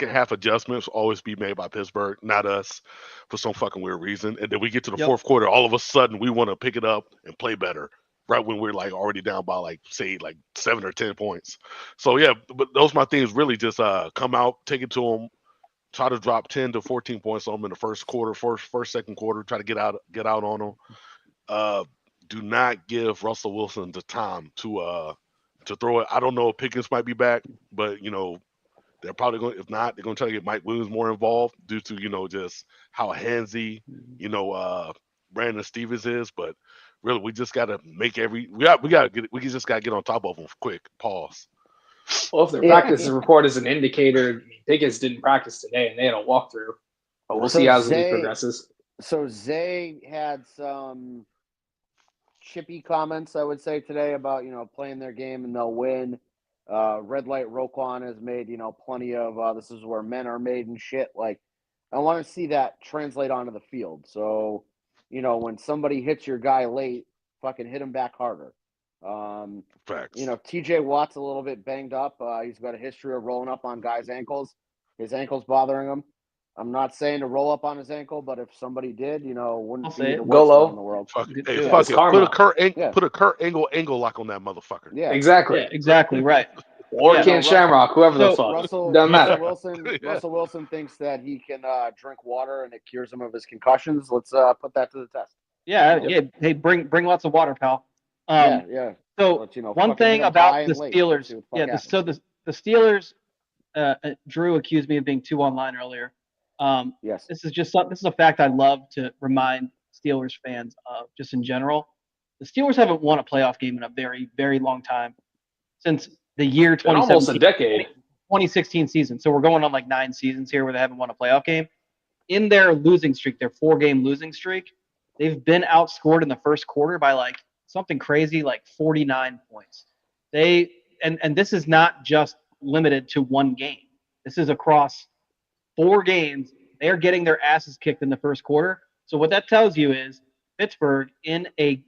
half adjustments always be made by Pittsburgh, not us, for some fucking weird reason. And then we get to the fourth quarter, all of a sudden we want to pick it up and play better, right when we're like already down by like 7 or 10 points. So yeah, but those my things really just come out, take it to them, try to drop 10 to 14 points on them in the first quarter, second quarter, try to get out on them. Do not give Russell Wilson the time to throw it. I don't know if Pickens might be back, but they're probably going. If not, they're going to try to get Mike Williams more involved due to just how handsy Brandon Stevens is. But really, we just got to make we just got to get on top of them quick. Pause. Well, if their practice report is an indicator, Pickens didn't practice today and they had a walkthrough. But we'll see how the week progresses. So Zay had some chippy comments, I would say, today about playing their game and they'll win. Red Light Roquan has made plenty of this is where men are made and shit. Like, I want to see that translate onto the field. So when somebody hits your guy late, fucking hit him back harder. Facts. TJ Watt's a little bit banged up. He's got a history of rolling up on guys' ankles. His ankle's bothering him. I'm not saying to roll up on his ankle, but if somebody did, wouldn't be the worst thing in the world. Fuck it. Put a Kurt Angle lock on that motherfucker. Yeah, exactly. Yeah, exactly right. Or Ken Shamrock, whoever the fuck. Doesn't matter. Russell Wilson thinks that he can drink water and it cures him of his concussions. Let's put that to the test. Yeah. Hey, bring lots of water, pal. Yeah. So one thing about the Steelers, the Steelers, Drew accused me of being too online earlier. Yes. This is a fact I love to remind Steelers fans of, just in general. The Steelers haven't won a playoff game in a very, very long time, since the year 2017, almost a decade. 2016 season. So we're going on like 9 seasons here where they haven't won a playoff game. In their losing streak, their 4-game losing streak, they've been outscored in the first quarter by like something crazy, like 49 points. And this is not just limited to one game. This is across 4 games. They're getting their asses kicked in the first quarter. So what that tells you is Pittsburgh in a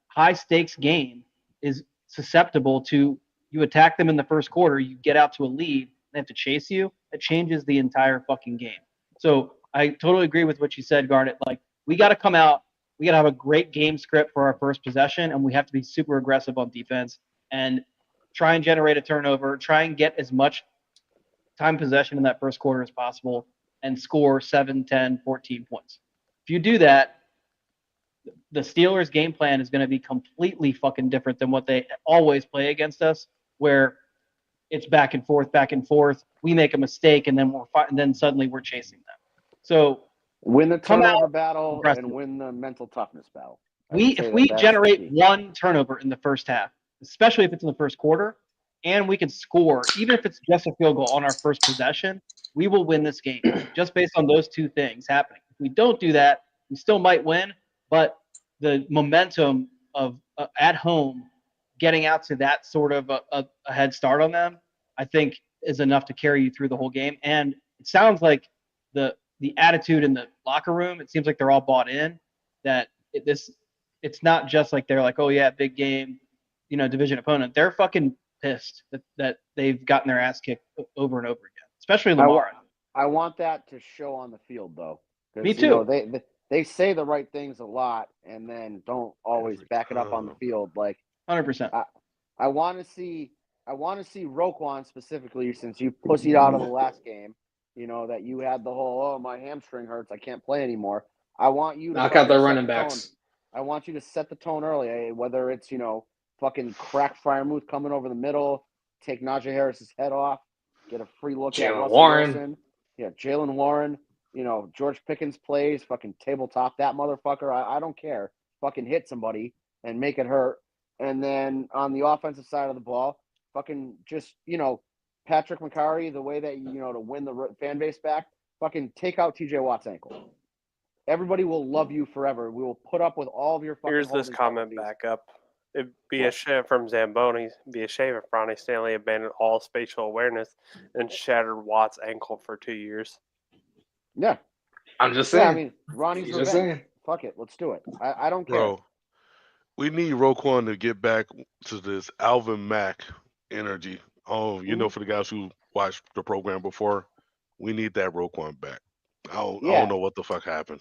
high stakes game is susceptible to you attack them in the first quarter, you get out to a lead, they have to chase you. It changes the entire fucking game. So I totally agree with what you said, Garnet. Like, we got to come out, we got to have a great game script for our first possession, and we have to be super aggressive on defense and try and generate a turnover, try and get as much time possession in that first quarter as possible and score 7, 10, 14 points. If you do that, the Steelers' game plan is going to be completely fucking different than what they always play against us, where it's back and forth. We make a mistake, and then suddenly we're chasing them. So win the turnover battle and win the mental toughness battle. If we generate one turnover in the first half, especially if it's in the first quarter, and we can score, even if it's just a field goal on our first possession, we will win this game just based on those two things happening. If we don't do that, we still might win, but the momentum of at home getting out to that sort of a head start on them, I think, is enough to carry you through the whole game. And it sounds like the attitude in the locker room, it seems like they're all bought in that it's not just like they're like, oh yeah, big game, division opponent. They're fucking pissed that they've gotten their ass kicked over and over again, especially Lamar. I want that to show on the field, though. Me too. They say the right things a lot and then don't always back it up on the field. Like 100%. I want to see Roquan specifically, since you pussied out of the last game. That you had the whole, my hamstring hurts, I can't play anymore. I want you to knock out their running backs. I want you to set the tone early, whether it's fucking crack Freiermuth coming over the middle, take Najee Harris's head off, get a free look at Russell Wilson. Yeah, Jalen Warren. George Pickens plays, fucking tabletop that motherfucker. I don't care. Fucking hit somebody and make it hurt. And then on the offensive side of the ball, fucking just, Patrick McCarry, the way that, to win the fan base back, fucking take out TJ Watt's ankle. Everybody will love you forever. We will put up with all of your fucking. Here's this comment back up. It'd be a shame from Zamboni. It'd be a shame if Ronnie Stanley abandoned all spatial awareness and shattered Watt's ankle for 2 years. Yeah. I'm just saying. Yeah, I mean, Ronnie's revenge. Saying. Fuck it. Let's do it. I don't care. Bro, we need Roquan to get back to this Alvin Mack energy. Oh, for the guys who watched the program before, we need that Roquan back. I don't know what the fuck happened.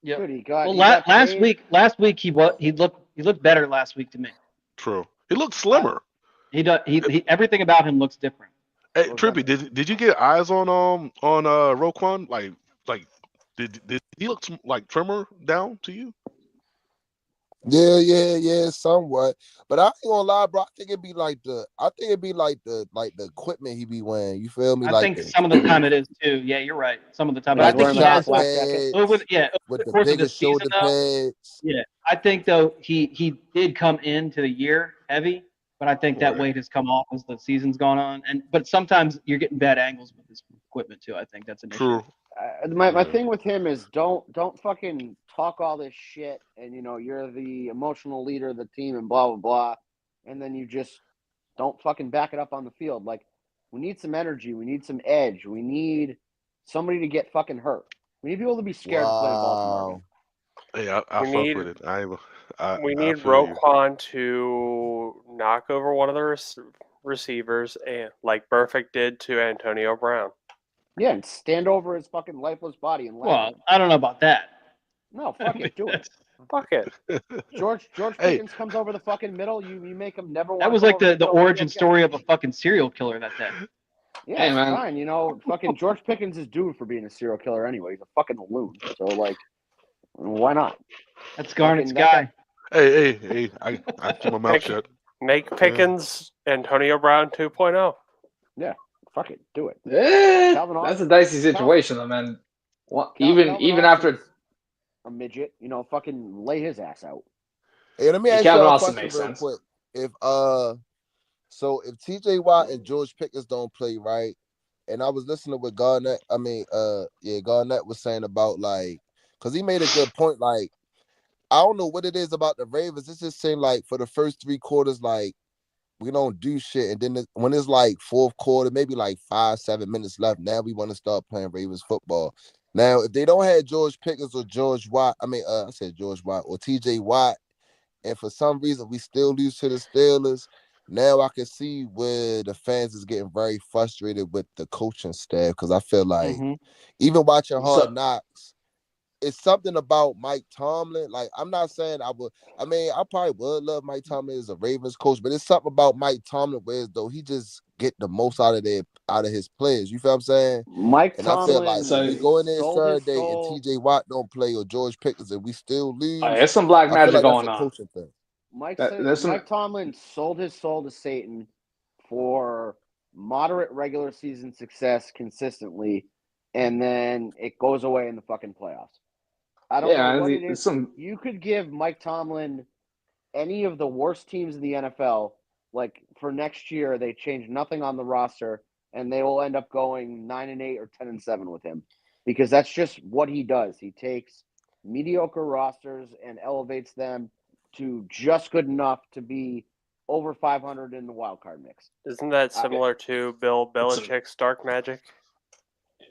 Yeah. Well, last week he looked better last week to me. True. He looked slimmer. He does. He everything about him looks different. Hey, Trippy, did you get eyes on Roquan? Like did he look like trimmer down to you? Yeah, somewhat. But I ain't gonna lie, bro. I think it'd be like the equipment he be wearing. You feel me? I think some of the time it is too. Yeah, you're right. Some of the time, but I think he has with the bigger shoulder pads. Yeah, I think though he did come into the year heavy, but I think that weight has come off as the season's gone on. But sometimes you're getting bad angles with this equipment too. I think that's an issue. True. My thing with him is don't fucking talk all this shit and you're the emotional leader of the team and blah blah blah, and then you just don't fucking back it up on the field. Like, we need some energy, we need some edge, we need somebody to get fucking hurt. We need people to be scared to play Baltimore. Hey, I fuck with it. We need Roquan to knock over one of the receivers, and like Burfict did to Antonio Brown. Yeah, and stand over his fucking lifeless body and laugh. Well, I don't know about that. No, fuck it, do it. Fuck it. George Pickens comes over the fucking middle. You make him never. That was like the origin story of a fucking serial killer that day. Yeah, hey, man. Fine. Fucking George Pickens is due for being a serial killer anyway. He's a fucking loon. So like, why not? That's Garnet's guy. Hey! I keep my mouth shut. Make Pickens Antonio Brown 2.0. Yeah. Fuck it, do it. That's a dicey situation, though, man. Even after a midget, fucking lay his ass out. Hey, let me ask you a question real quick. If TJ Watt and George Pickens don't play right, and I was listening with Garnet, Garnet was saying about because he made a good point. Like, I don't know what it is about the Ravens. It just seemed like for the first 3 quarters, we don't do shit, and then when it's fourth quarter, maybe 5-7 minutes left, now we want to start playing Ravens football. Now, if they don't have George Pickens or George Watt, I said George Watt or TJ Watt, and for some reason we still lose to the Steelers, now I can see where the fans is getting very frustrated with the coaching staff because I feel like even watching Hard Knocks, it's something about Mike Tomlin. Like, I'm not saying I probably would love Mike Tomlin as a Ravens coach, but it's something about Mike Tomlin where though he just get the most out of his players. You feel what I'm saying? Mike And I feel like Tomlin if we go in there sold his Saturday and soul. TJ Watt don't play or George Pickens and we still lose, There's some black I feel magic like that's going a on. coaching thing. Mike Tomlin sold his soul to Satan for moderate regular season success consistently, and then it goes away in the fucking playoffs. I don't know what it is. You could give Mike Tomlin any of the worst teams in the NFL. Like for next year, they change nothing on the roster, and they will end up going 9-8 or 10-7 with him, because that's just what he does. He takes mediocre rosters and elevates them to just good enough to be over 500 in the wild card mix. Isn't that similar to Bill Belichick's dark magic?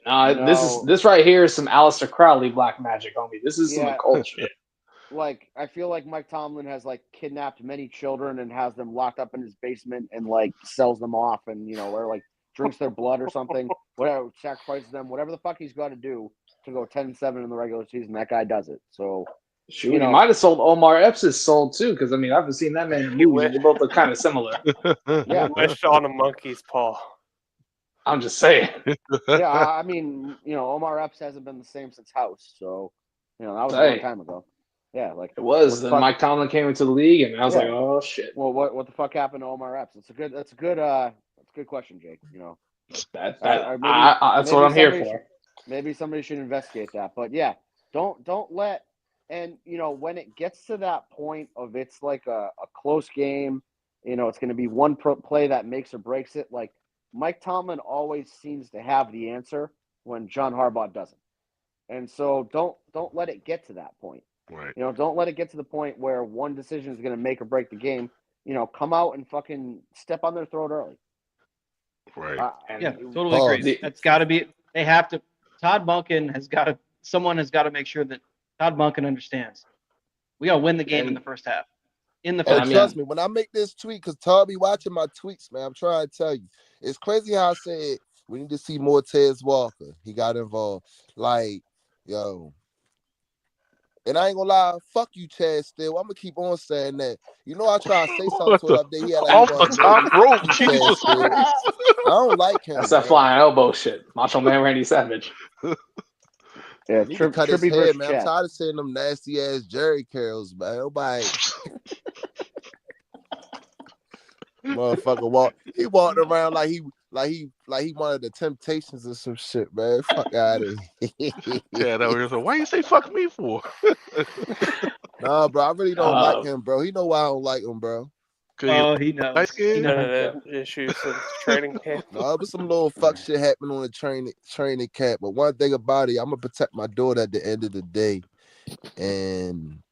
No. This right here is some Aleister Crowley black magic, homie. This is some occult shit. Like, I feel like Mike Tomlin has like kidnapped many children and has them locked up in his basement and like sells them off and or like drinks their blood or something, whatever, sacrifices them, whatever the fuck he's got to do to go 10-7 in the regular season. That guy does it. So shoot, he might have sold Omar Epps' soul too, because I mean I haven't seen that man in years. They both look kind of similar. Yeah, wished on a monkey's paw. I'm just saying. Yeah, I mean, Omar Epps hasn't been the same since House, so that was a long time ago. Yeah, like it was. Then Mike Tomlin came into the league, and I was like, "Oh shit!" Well, what the fuck happened to Omar Epps? That's a good question, Jake. That's what I'm here for. Maybe somebody should investigate that. But yeah, don't let, and when it gets to that point of it's like a close game, it's going to be one play that makes or breaks it. Like Mike Tomlin always seems to have the answer when John Harbaugh doesn't, and so don't let it get to that point. Right. Don't let it get to the point where one decision is going to make or break the game. Come out and fucking step on their throat early. Right. Yeah, totally agree. That's got to be. They have to. Todd Monken has got to. Someone has got to make sure that Todd Monken understands. We got to win the game in the first half. Trust me, when I make this tweet, because Todd be watching my tweets, man. I'm trying to tell you, it's crazy how I said we need to see more Tez Walker. He got involved. Like, yo. And I ain't gonna lie, fuck you, Chad. Still, I'm gonna keep on saying that. I try to say something to him up there. He had like off the top rope, Jesus Christ. I don't like him. That's that flying elbow shit, Macho Man Randy Savage. Yeah, he cut his head, man. I'm tired of seeing them nasty ass Jerry curls, man. Nobody. Motherfucker he walked around like he wanted the Temptations or some shit, man. Fuck out of here. Yeah, that was why you say fuck me for? Nah, bro, I really don't like him, bro. He know why I don't like him, bro. Oh, he knows. He knows issues in training camp. No, but some little fuck shit happened on the training camp. But one thing about it, I'm gonna protect my daughter at the end of the day. And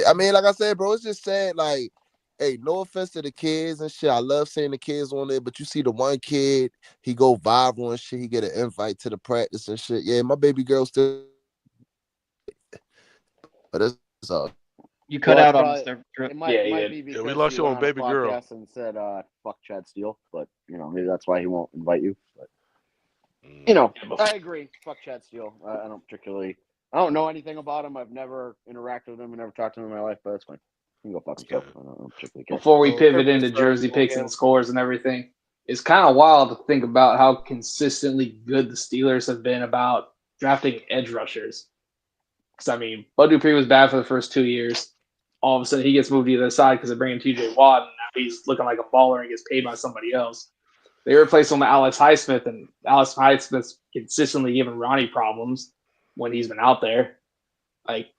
I mean, like I said, bro, it's just saying, like, hey, no offense to the kids and shit. I love seeing the kids on there, but you see the one kid, he go viral and shit. He get an invite to the practice and shit. Yeah, my baby girl still. But that's all. You cut out on us. It might be because we lost you on baby girl. And said, "Fuck Chad Steele," but maybe that's why he won't invite you. But I agree. Fuck Chad Steele. I don't know anything about him. I've never interacted with him and never talked to him in my life. But that's fine. You can go fuck yourself. I don't particularly care. Before we pivot into jersey picks and scores and everything, it's kind of wild to think about how consistently good the Steelers have been about drafting edge rushers. Because, I mean, Bud Dupree was bad for the first 2 years. All of a sudden, he gets moved to the other side because they bring in TJ Watt, and now he's looking like a baller and gets paid by somebody else. They replaced him with Alex Highsmith, and Alex Highsmith's consistently giving Ronnie problems when he's been out there. Like,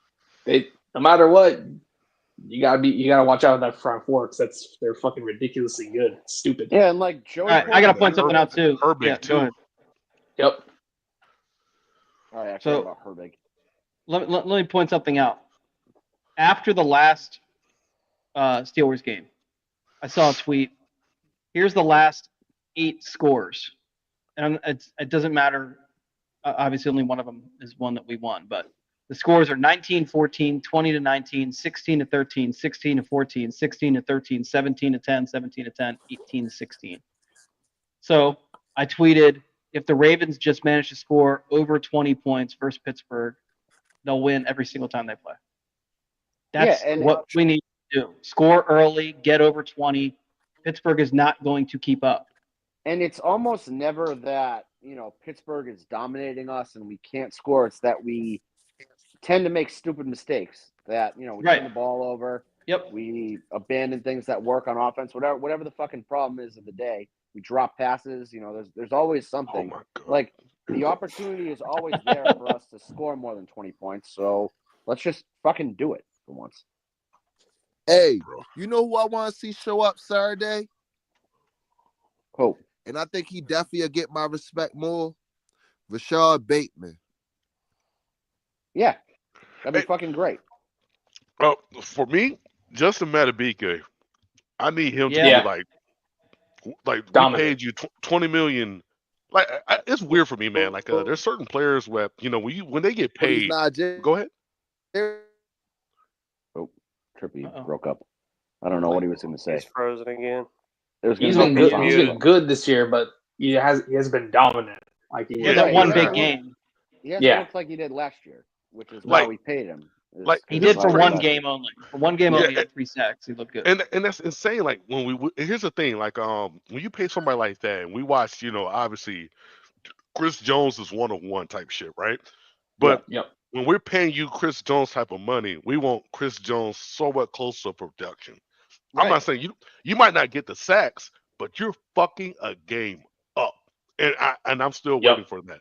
no matter what, you gotta watch out with that front four because they're fucking ridiculously good. It's stupid. Yeah, and like Joey. All right, I gotta point something out too. Herbig too. Go ahead. Yep. All right, actually, about Herbig. Let me point something out. After the last Steelers game, I saw a tweet. Here's the last 8 scores, and it doesn't matter. Obviously, only one of them is one that we won, but The scores are 19-14, 20-19, 16-13, 16-14, 16-13, 17-10, 17-10, 18-16. So I tweeted, if the Ravens just manage to score over 20 points versus Pittsburgh, they'll win every single time they play. That's what we need to do. Score early, get over 20. Pittsburgh is not going to keep up. And it's almost never that, Pittsburgh is dominating us and we can't score. It's that we tend to make stupid mistakes that, we turn the ball over. Yep. We abandon things that work on offense, whatever the fucking problem is of the day. We drop passes, there's always something. Oh my God. Like the opportunity is always there for us to score more than 20 points. So let's just fucking do it for once. Hey, you know who I want to see show up Saturday? Who? And I think he definitely will get my respect more. Rashad Bateman. Yeah. That'd be fucking great. For me, Justin Madubuike, I need him to be like we paid you $20 million. Like it's weird for me, man. Like there's certain players where when they get paid. Go ahead. Oh, Trippy broke up. I don't know what he was going to say. He's frozen again. He's been good. He's been good this year, but he has been dominant. Like he that one big game. He hasn't looked like he did last year, which is why we paid him. He did for one game only. For one game only, he had 3 sacks. He looked good. And that's insane. Like here's the thing. Like when you pay somebody like that, and we watch, obviously, Chris Jones is 1-on-1 type shit, right? But when we're paying you Chris Jones type of money, we want Chris Jones somewhat close to production. I'm not saying you might not get the sacks, but you're fucking a game up, and I'm still waiting for that.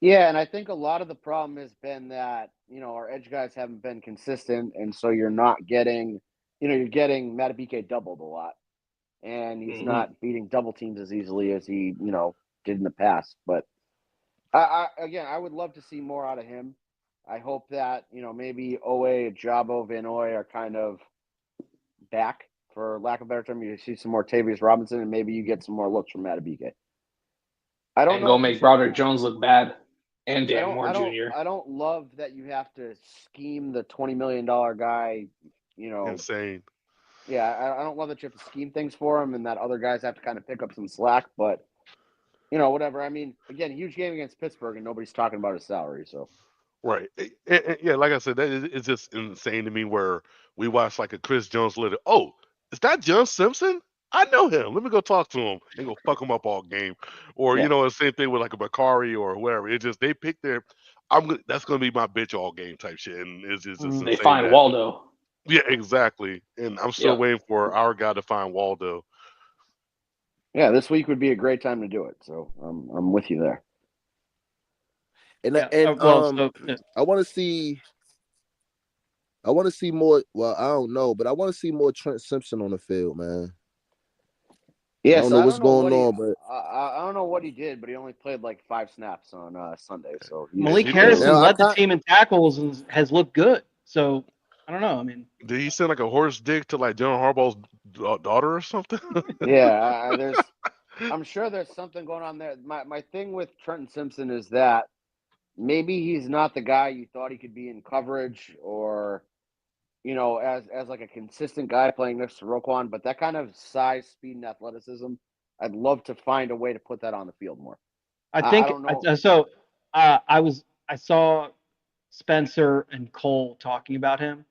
Yeah, and I think a lot of the problem has been that, our edge guys haven't been consistent, and so you're not getting, you're getting Madubuike doubled a lot, and he's not beating double teams as easily as he, did in the past. But I would love to see more out of him. I hope that, maybe Owe, Jabo, Van Oy are kind of back, for lack of a better term. You see some more Tavius Robinson, and maybe you get some more looks from Madubuike. I don't know. Go make Broderick Jones look bad. And Dan Moore Jr. I don't love that you have to scheme the $20 million guy, Insane. Yeah, I don't love that you have to scheme things for him and that other guys have to kind of pick up some slack, but, whatever. I mean, again, huge game against Pittsburgh and nobody's talking about his salary, so. Right. And yeah, like I said, it's just insane to me where we watch like a Chris Jones little, oh, is that John Simpson? I know him. Let me go talk to him and go fuck him up all game. Or, the same thing with like a Bakari or whoever. It's just they pick that's going to be my bitch all game type shit. And it's just they find Waldo. Yeah, exactly. And I'm still waiting for our guy to find Waldo. Yeah, this week would be a great time to do it. So I'm with you there. And I want to see more. Well, I don't know, but I want to see more Trent Simpson on the field, man. Yeah, I don't know what's going on, but I don't know what he did, but he only played like 5 snaps on Sunday. So Malik Harrison led the team in tackles and has looked good. So I don't know. I mean, did he send like a horse dick to like John Harbaugh's daughter or something? Yeah, I'm sure there's something going on there. My thing with Trenton Simpson is that maybe he's not the guy you thought he could be in coverage or, as like a consistent guy playing next to Roquan, but that kind of size, speed, and athleticism, I'd love to find a way to put that on the field more. I think so. I saw Spencer and Cole talking about him.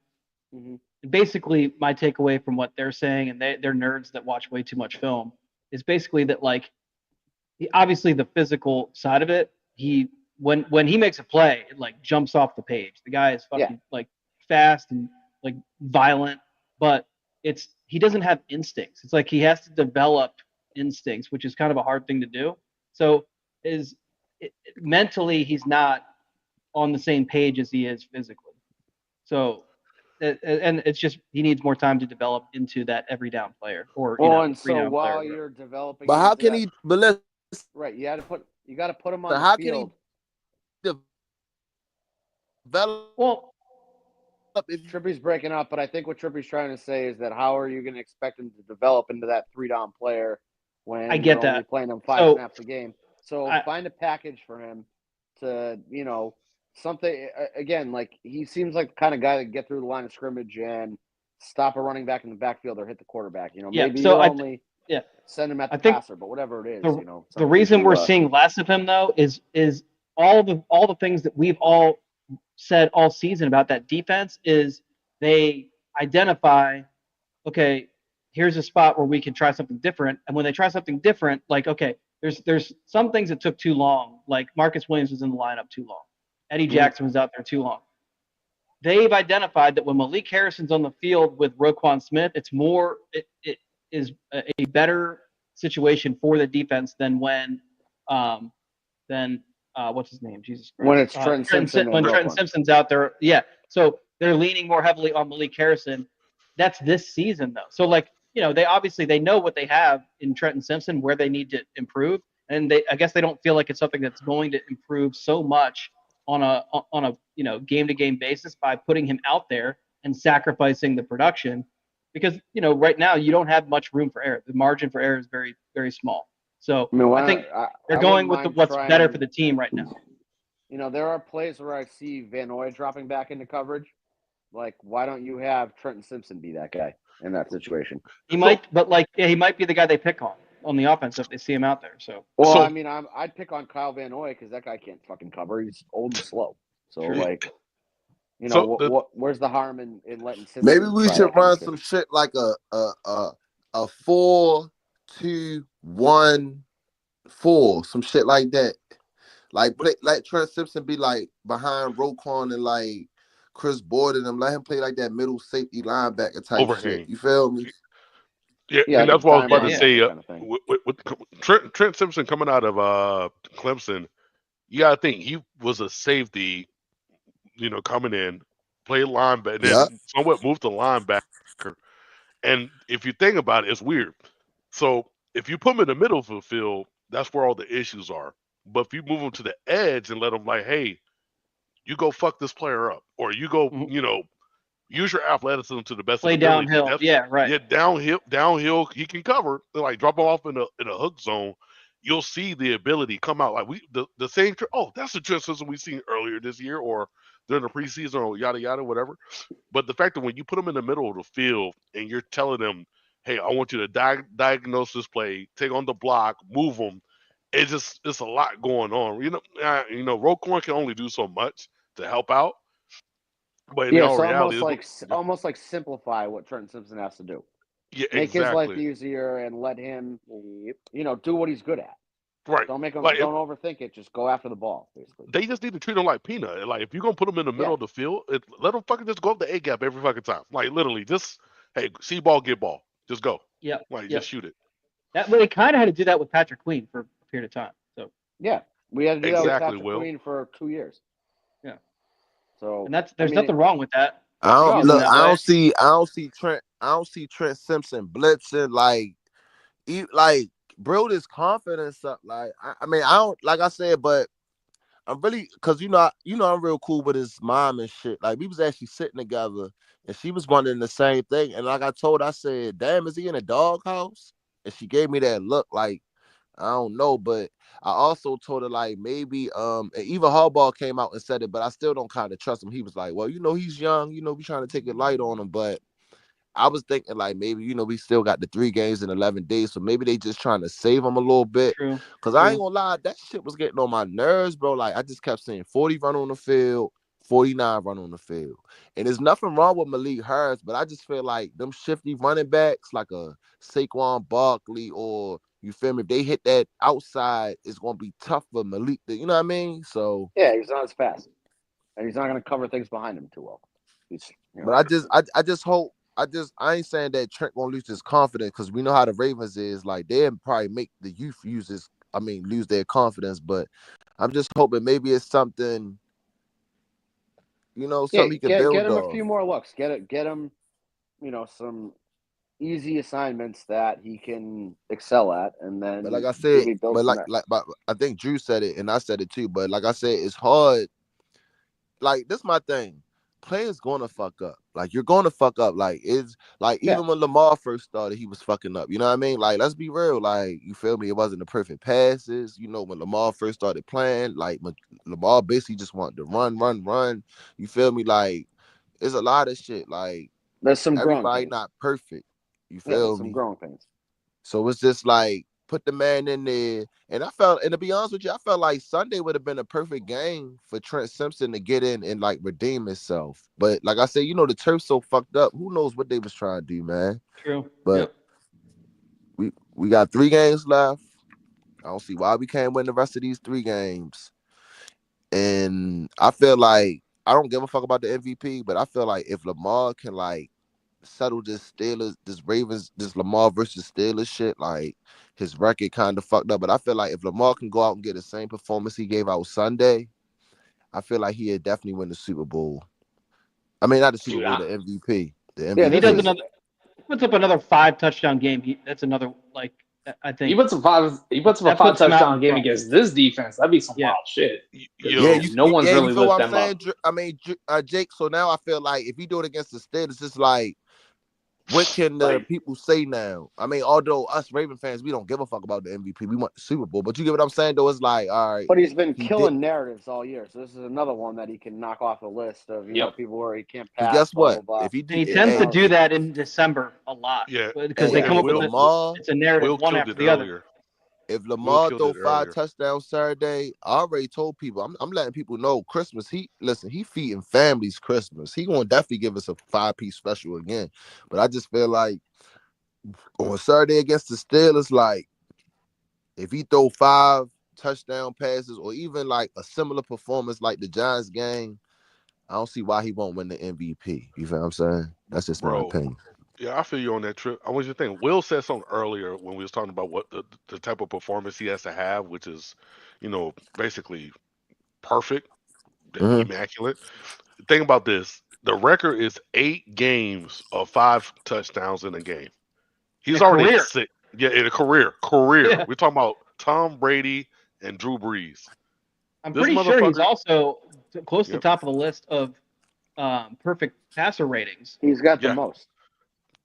Mm-hmm. And basically, my takeaway from what they're saying, and they're nerds that watch way too much film, is basically that obviously the physical side of it, when he makes a play, it like jumps off the page. The guy is fucking like fast and like violent, but he doesn't have instincts. It's like he has to develop instincts, which is kind of a hard thing to do. So mentally he's not on the same page as he is physically. So and it's just he needs more time to develop into that every down player or and so while you're developing, but how can he? But right, you got to put him on the field. Can he develop? Well, Trippy's breaking up, but I think what Trippy's trying to say is that how are you going to expect him to develop into that 3-down player when you're only playing him 5 snaps a game? So find a package for him to, something again. Like he seems like the kind of guy that can get through the line of scrimmage and stop a running back in the backfield or hit the quarterback. You know, Yeah, maybe so you'll only yeah. send him at the I think passer, but whatever it is, the you know. the reason we're seeing less of him though is all the things that we've all said all season about that defense is they identify, okay, here's a spot where we can try something different, and when they try something different, like okay, there's some things that took too long, like Marcus Williams was in the lineup too long, Eddie Jackson was out there too long. They've identified that when Malik Harrison's on the field with Roquan Smith, it is a better situation for the defense than when what's his name? Jesus Christ. When it's Trenton Simpson and when Roquan. Trenton Simpson's out there, yeah. So they're leaning more heavily on Malik Harrison. That's this season though. So like, you know, they know what they have in Trenton Simpson, where they need to improve, and I guess they don't feel like it's something that's going to improve so much on a you know, game to game basis by putting him out there and sacrificing the production, because you know right now you don't have much room for error. The margin for error is very, very small. So I think they're going with what's better for the team right now. You know, there are plays where I see Van Noy dropping back into coverage. Like, why don't you have Trenton Simpson be that guy in that situation? He might, but like, yeah, he might be the guy they pick on the offense if they see him out there. So, well, I mean, I'd pick on Kyle Van Noy because that guy can't fucking cover. He's old and slow. So, like, you know, where's the harm in letting Simpson? Maybe we should run some shit like a 4-2-1-4, some shit like that. Like Trent Simpson be like behind Roquan and like Chris Boyd and them. Let him play like that middle safety linebacker type shit. You feel me? Yeah, and that's what I was about to say. With Trent Simpson coming out of Clemson, you gotta think he was a safety, you know, coming in, play linebacker, and then somewhat moved to linebacker. And if you think about it, it's weird. So if you put him in the middle of the field, that's where all the issues are. But if you move him to the edge and let him like, hey, you go fuck this player up, or you go, you know, use your athleticism to the best play of the ability. Downhill. Yeah, right. Yeah, downhill, he can cover. Like drop him off in a hook zone. You'll see the ability come out. Like the same. Oh, that's the Trent Simpson we seen earlier this year, or during the preseason, or yada yada, whatever. But the fact that when you put them in the middle of the field and you're telling them, hey, I want you to diagnose this play, take on the block, move them. It's a lot going on. You know, Roquan can only do so much to help out. But in all reality, almost like simplify what Trenton Simpson has to do. Yeah, make his life easier and let him, you know, do what he's good at. Right. Don't make him. Don't overthink it. Just go after the ball. Basically, they just need to treat him like Peanut. Like if you're gonna put him in the middle of the field, let him fucking just go up the A gap every fucking time. Like literally, just hey, see ball, get ball, just go. Yeah. Like just shoot it. They kind of had to do that with Patrick Queen for a period of time. So yeah, we had to do that with Patrick Queen for 2 years. Yeah. So and there's nothing wrong with that. I don't see Trent Simpson blitzing like build his confidence up. Like I mean, I don't, like I said, but I'm really, because you know I'm real cool with his mom and shit. Like we was actually sitting together and she was wondering the same thing. And like I said, damn, is he in a doghouse? And she gave me that look like, I don't know, but I also told her like maybe even Harbaugh came out and said it, but I still don't kind of trust him. He was like, well, you know, he's young, you know, we trying to take it light on him, but I was thinking like maybe, you know, we still got the 3 games in 11 days, so maybe they just trying to save him a little bit. Because I ain't gonna lie, that shit was getting on my nerves, bro. Like I just kept saying 40 run on the field, 49 run on the field. And there's nothing wrong with Malik Harris, but I just feel like them shifty running backs like a Saquon Barkley, or you feel me, if they hit that outside, it's gonna be tough for Malik. You know what I mean? So yeah, he's not as fast, and he's not gonna cover things behind him too well. But I just hope. I ain't saying that Trent gonna lose his confidence, because we know how the Ravens is. Like they'll probably make the youth lose their confidence. But I'm just hoping maybe it's something, you know, something he can build get him off. A few more looks. Get him, you know, some easy assignments that he can excel at, and then. But like I said, but I think Drew said it, and I said it too. But like I said, it's hard. Like this, my thing. players gonna fuck up. Like you're gonna fuck up. Like it's like Yeah. even when Lamar first started, he was fucking up. You know what I mean? Like let's be real. Like you feel me? It wasn't the perfect passes. You know when Lamar first started playing, like Lamar basically just wanted to run. You feel me? Like it's a lot of shit. Like There's some growing everybody pains. not perfect. You Yeah, feel there's some me? growing pains. So it's just like put the man in there. And I felt, and to be honest with you, I felt like Sunday would have been a perfect game for Trent Simpson to get in and like redeem himself. But like I said, you know, the turf's so fucked up. Who knows what they was trying to do, man? True. But we got 3 games left. I don't see why we can't win the rest of these 3 games. And I feel like I don't give a fuck about the MVP, but I feel like if Lamar can like settle this Steelers, this Ravens, this Lamar versus Steelers shit, like his record kind of fucked up. But I feel like if Lamar can go out and get the same performance he gave out Sunday, I feel like he'd definitely win the Super Bowl. I mean, not the Super Bowl, the MVP. The MVP. Yeah, If he does another, puts up another 5 touchdown game, that's another like I think He puts a 5 touchdown game against this defense. That'd be some wild shit. No one's really you feel lit what I'm them saying? up. I mean, Jake. So now I feel like if you do it against the Steelers, it's like, what can the people say now? I mean, although us Raven fans, we don't give a fuck about the MVP. We want the Super Bowl. But you get what I'm saying, though? It's like, all right. But he's been killing narratives all year. So this is another one that he can knock off the list of, you know, people where he can't pass. Guess blah, what? blah, blah. If he and he tends to do that in December a lot. Yeah, because they come up with it's a narrative one after the other. If Lamar throw 5 touchdowns Saturday, I already told people. I'm letting people know Christmas. He feeding families Christmas. He gonna definitely give us a 5-piece special again. But I just feel like on Saturday against the Steelers, like if he throw 5 touchdown passes or even like a similar performance like the Giants game, I don't see why he won't win the MVP. You feel what I'm saying? That's just my opinion. Yeah, I feel you on that trip. I want you to think. Will said something earlier when we was talking about what the type of performance he has to have, which is, you know, basically perfect, immaculate. Think about this. The record is 8 games of 5 touchdowns in a game. He's already at 6. Yeah, in a career. Yeah. We're talking about Tom Brady and Drew Brees. I'm pretty sure he's also close to the top of the list of perfect passer ratings. He's got the most.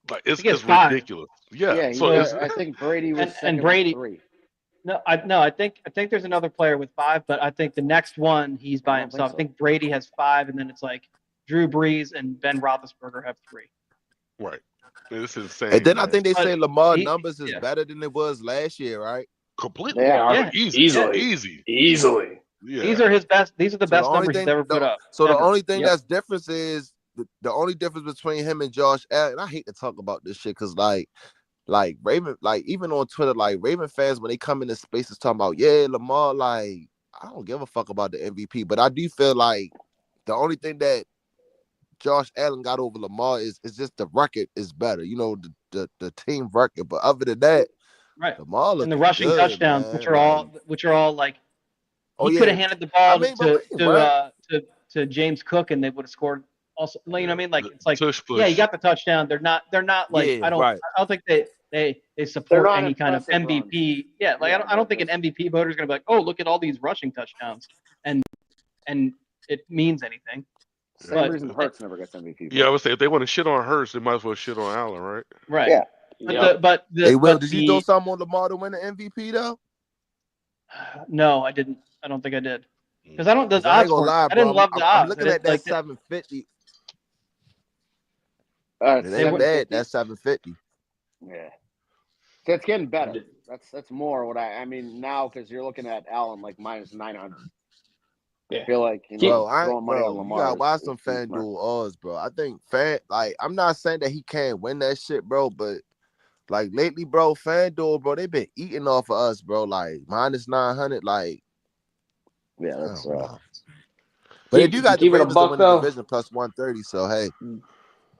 Like it's ridiculous. Yeah. So I think Brady was and Brady. 3. No, I think there's another player with 5, but I think the next one he's by himself. I think Brady has 5, and then it's like Drew Brees and Ben Roethlisberger have 3. Right. This is insane. And then I think they say Lamar numbers is better than it was last year, right? Completely. Easily. Yeah. These are his best. These are the best numbers he's ever put up. So the only thing that's difference is the only difference between him and Josh Allen. I hate to talk about this shit because like Raven, like even on Twitter, like Raven fans when they come into spaces talking about Lamar, like I don't give a fuck about the MVP, but I do feel like the only thing that Josh Allen got over Lamar is just the record is better, you know, the team record. But other than that, right, Lamar and the rushing touchdowns, man. which are all like he could have handed the ball to James Cook and they would have scored. Also, you know what I mean? Like it's like push. Yeah, you got the touchdown. They're not like I don't think they support any kind of MVP. Run. Yeah, like I don't think an MVP voter is gonna be like, oh, look at all these rushing touchdowns and it means anything. Same reason Hurts never gets MVP. Yeah, I would say if they want to shit on Hurts, they might as well shit on Allen, right? Right. Yeah. But did you throw something on Lamar to win the MVP though? No, I didn't. I don't think I did. Because I don't. The odds I ain't gonna lie, I didn't love the odds. I'm looking at that like 750. It ain't bad. That's 750. Yeah, so it's getting better. That's more what I mean now because you're looking at Allen like minus 900. Yeah. I feel like throwing money on Lamar. You gotta watch some FanDuel odds, bro. I think I'm not saying that he can't win that shit, bro, but like lately, bro, FanDuel, bro, they been eating off of us, bro. Like minus 900, like that's but if you got the Ravens to win the division plus 130, so hey.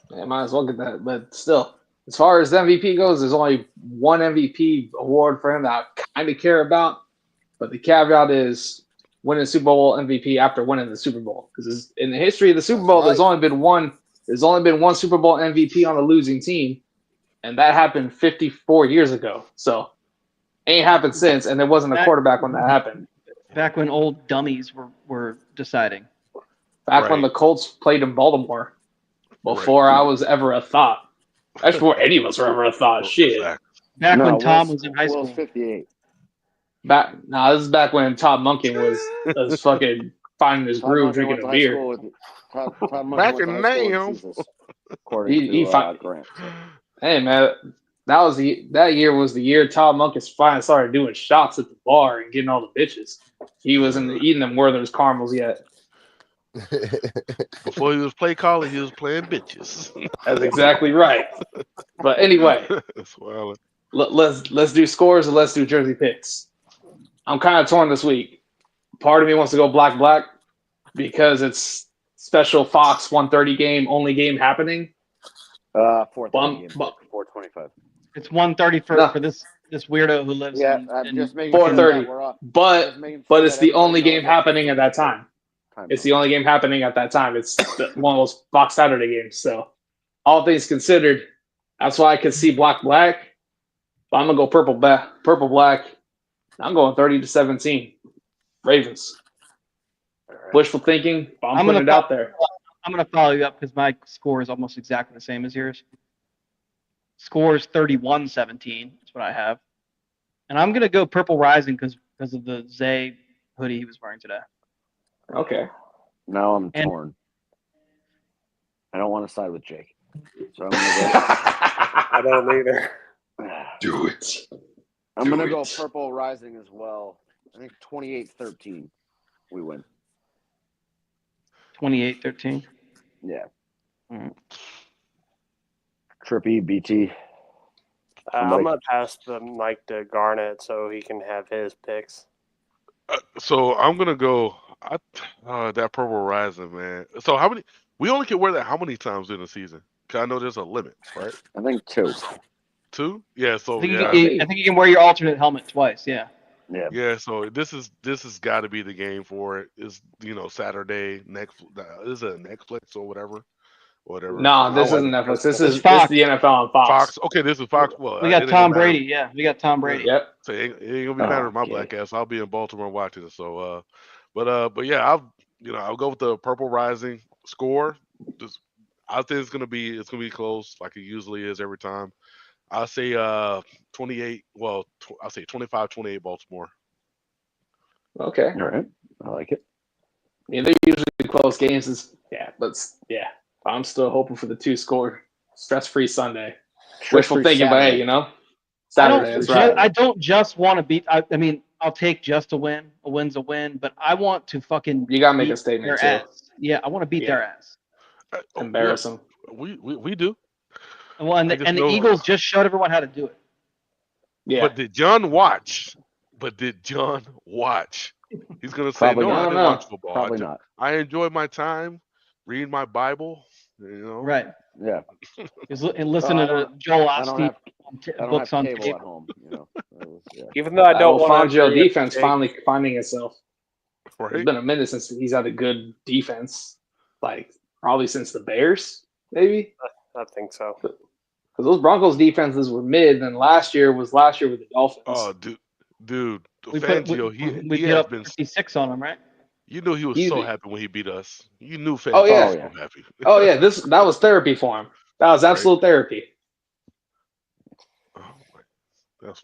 Yeah, might as well get that. But still, as far as MVP goes, there's only one MVP award for him that I kind of care about. But the caveat is winning the Super Bowl MVP after winning the Super Bowl. Because in the history of the Super Bowl, there's only been one Super Bowl MVP on a losing team, and that happened 54 years ago. So ain't happened since, and there wasn't a quarterback when that happened. Back when old dummies were deciding. back when the Colts played in Baltimore. Before I was ever a thought. That's before any of us were ever a thought. Shit. Back when Tom was in high school. Will's 58. This is back when Todd Monken was fucking finding his groove, drinking a beer. Back in the name. Grant. Hey man, that year was the year Todd Monken finally started doing shots at the bar and getting all the bitches. He wasn't eating them Werther's caramels yet. Before he was play calling, he was playing bitches. That's exactly right. But anyway, let's do scores and let's do jersey picks. I'm kind of torn this week. Part of me wants to go black because it's special Fox 1:30 game, only game happening. 4:30 game, 4:25. It's 1:30 for this weirdo who lives in just making 4:30. But it's the only game happening at that time. It's the only game happening at that time. It's one of those Fox Saturday games. So, all things considered, that's why I could see black. But I'm gonna go purple black. I'm going 30-17. Ravens. Right. Wishful thinking. But I'm putting it out there. I'm gonna follow you up because my score is almost exactly the same as yours. Score is 31-17. That's what I have, and I'm gonna go purple rising because of the Zay hoodie he was wearing today. Okay. Now I'm torn. I don't want to side with Jake. So I'm going to go. I don't either. Do it. I'm going to go purple rising as well. I think 28-13 we win. 28-13? Yeah. Trippy, BT. I'm going to pass the mic to Garnet so he can have his picks. So I'm gonna go that purple rising, man. So how many? We only can wear that how many times in the season? Cause I know there's a limit, right? I think 2. 2? Yeah. So I think you can wear your alternate helmet twice. Yeah. Yeah. Yeah. So this has got to be the game for it. Is Saturday next? Is it Netflix or whatever? No, this isn't Netflix. This is Fox. This is the NFL on Fox. Okay, this is Fox. Well, we got Tom Brady. Yeah, we got Tom Brady. Yep. So it ain't gonna be matter with my black ass. I'll be in Baltimore watching it. So, but yeah, I'll go with the purple rising score. I think it's gonna be close like it usually is every time. I'll say 28. Well, I'll say 25-28 Baltimore. Okay. All right. I like it. Yeah, they're usually close games. I'm still hoping for the 2-score stress-free Sunday. Wishful thinking, but hey, Saturday. I don't just want to beat. I mean, I'll take just a win. A win's a win, but I want to fucking. You gotta make a statement too. Ass. Yeah, I want to beat their ass. Embarrass them. We do. Well, and the Eagles just showed everyone how to do it. Yeah. But did John watch? He's gonna say Probably no. Not. I didn't watch football. Probably not. I enjoyed my time reading my Bible. Right. Yeah. And listen to Joel Osteen books on cable tape. at home. Even though I don't want Fangio defense finally finding itself. Right. It's been a minute since he's had a good defense, like probably since the Bears, maybe. I think so. Because those Broncos defenses were mid, and last year with the Dolphins. Oh, dude, we Fangio, he hit 56 on him, right? You knew he was so happy when he beat us. You knew Fangio was so happy. Oh yeah, that was therapy for him. That was absolute therapy.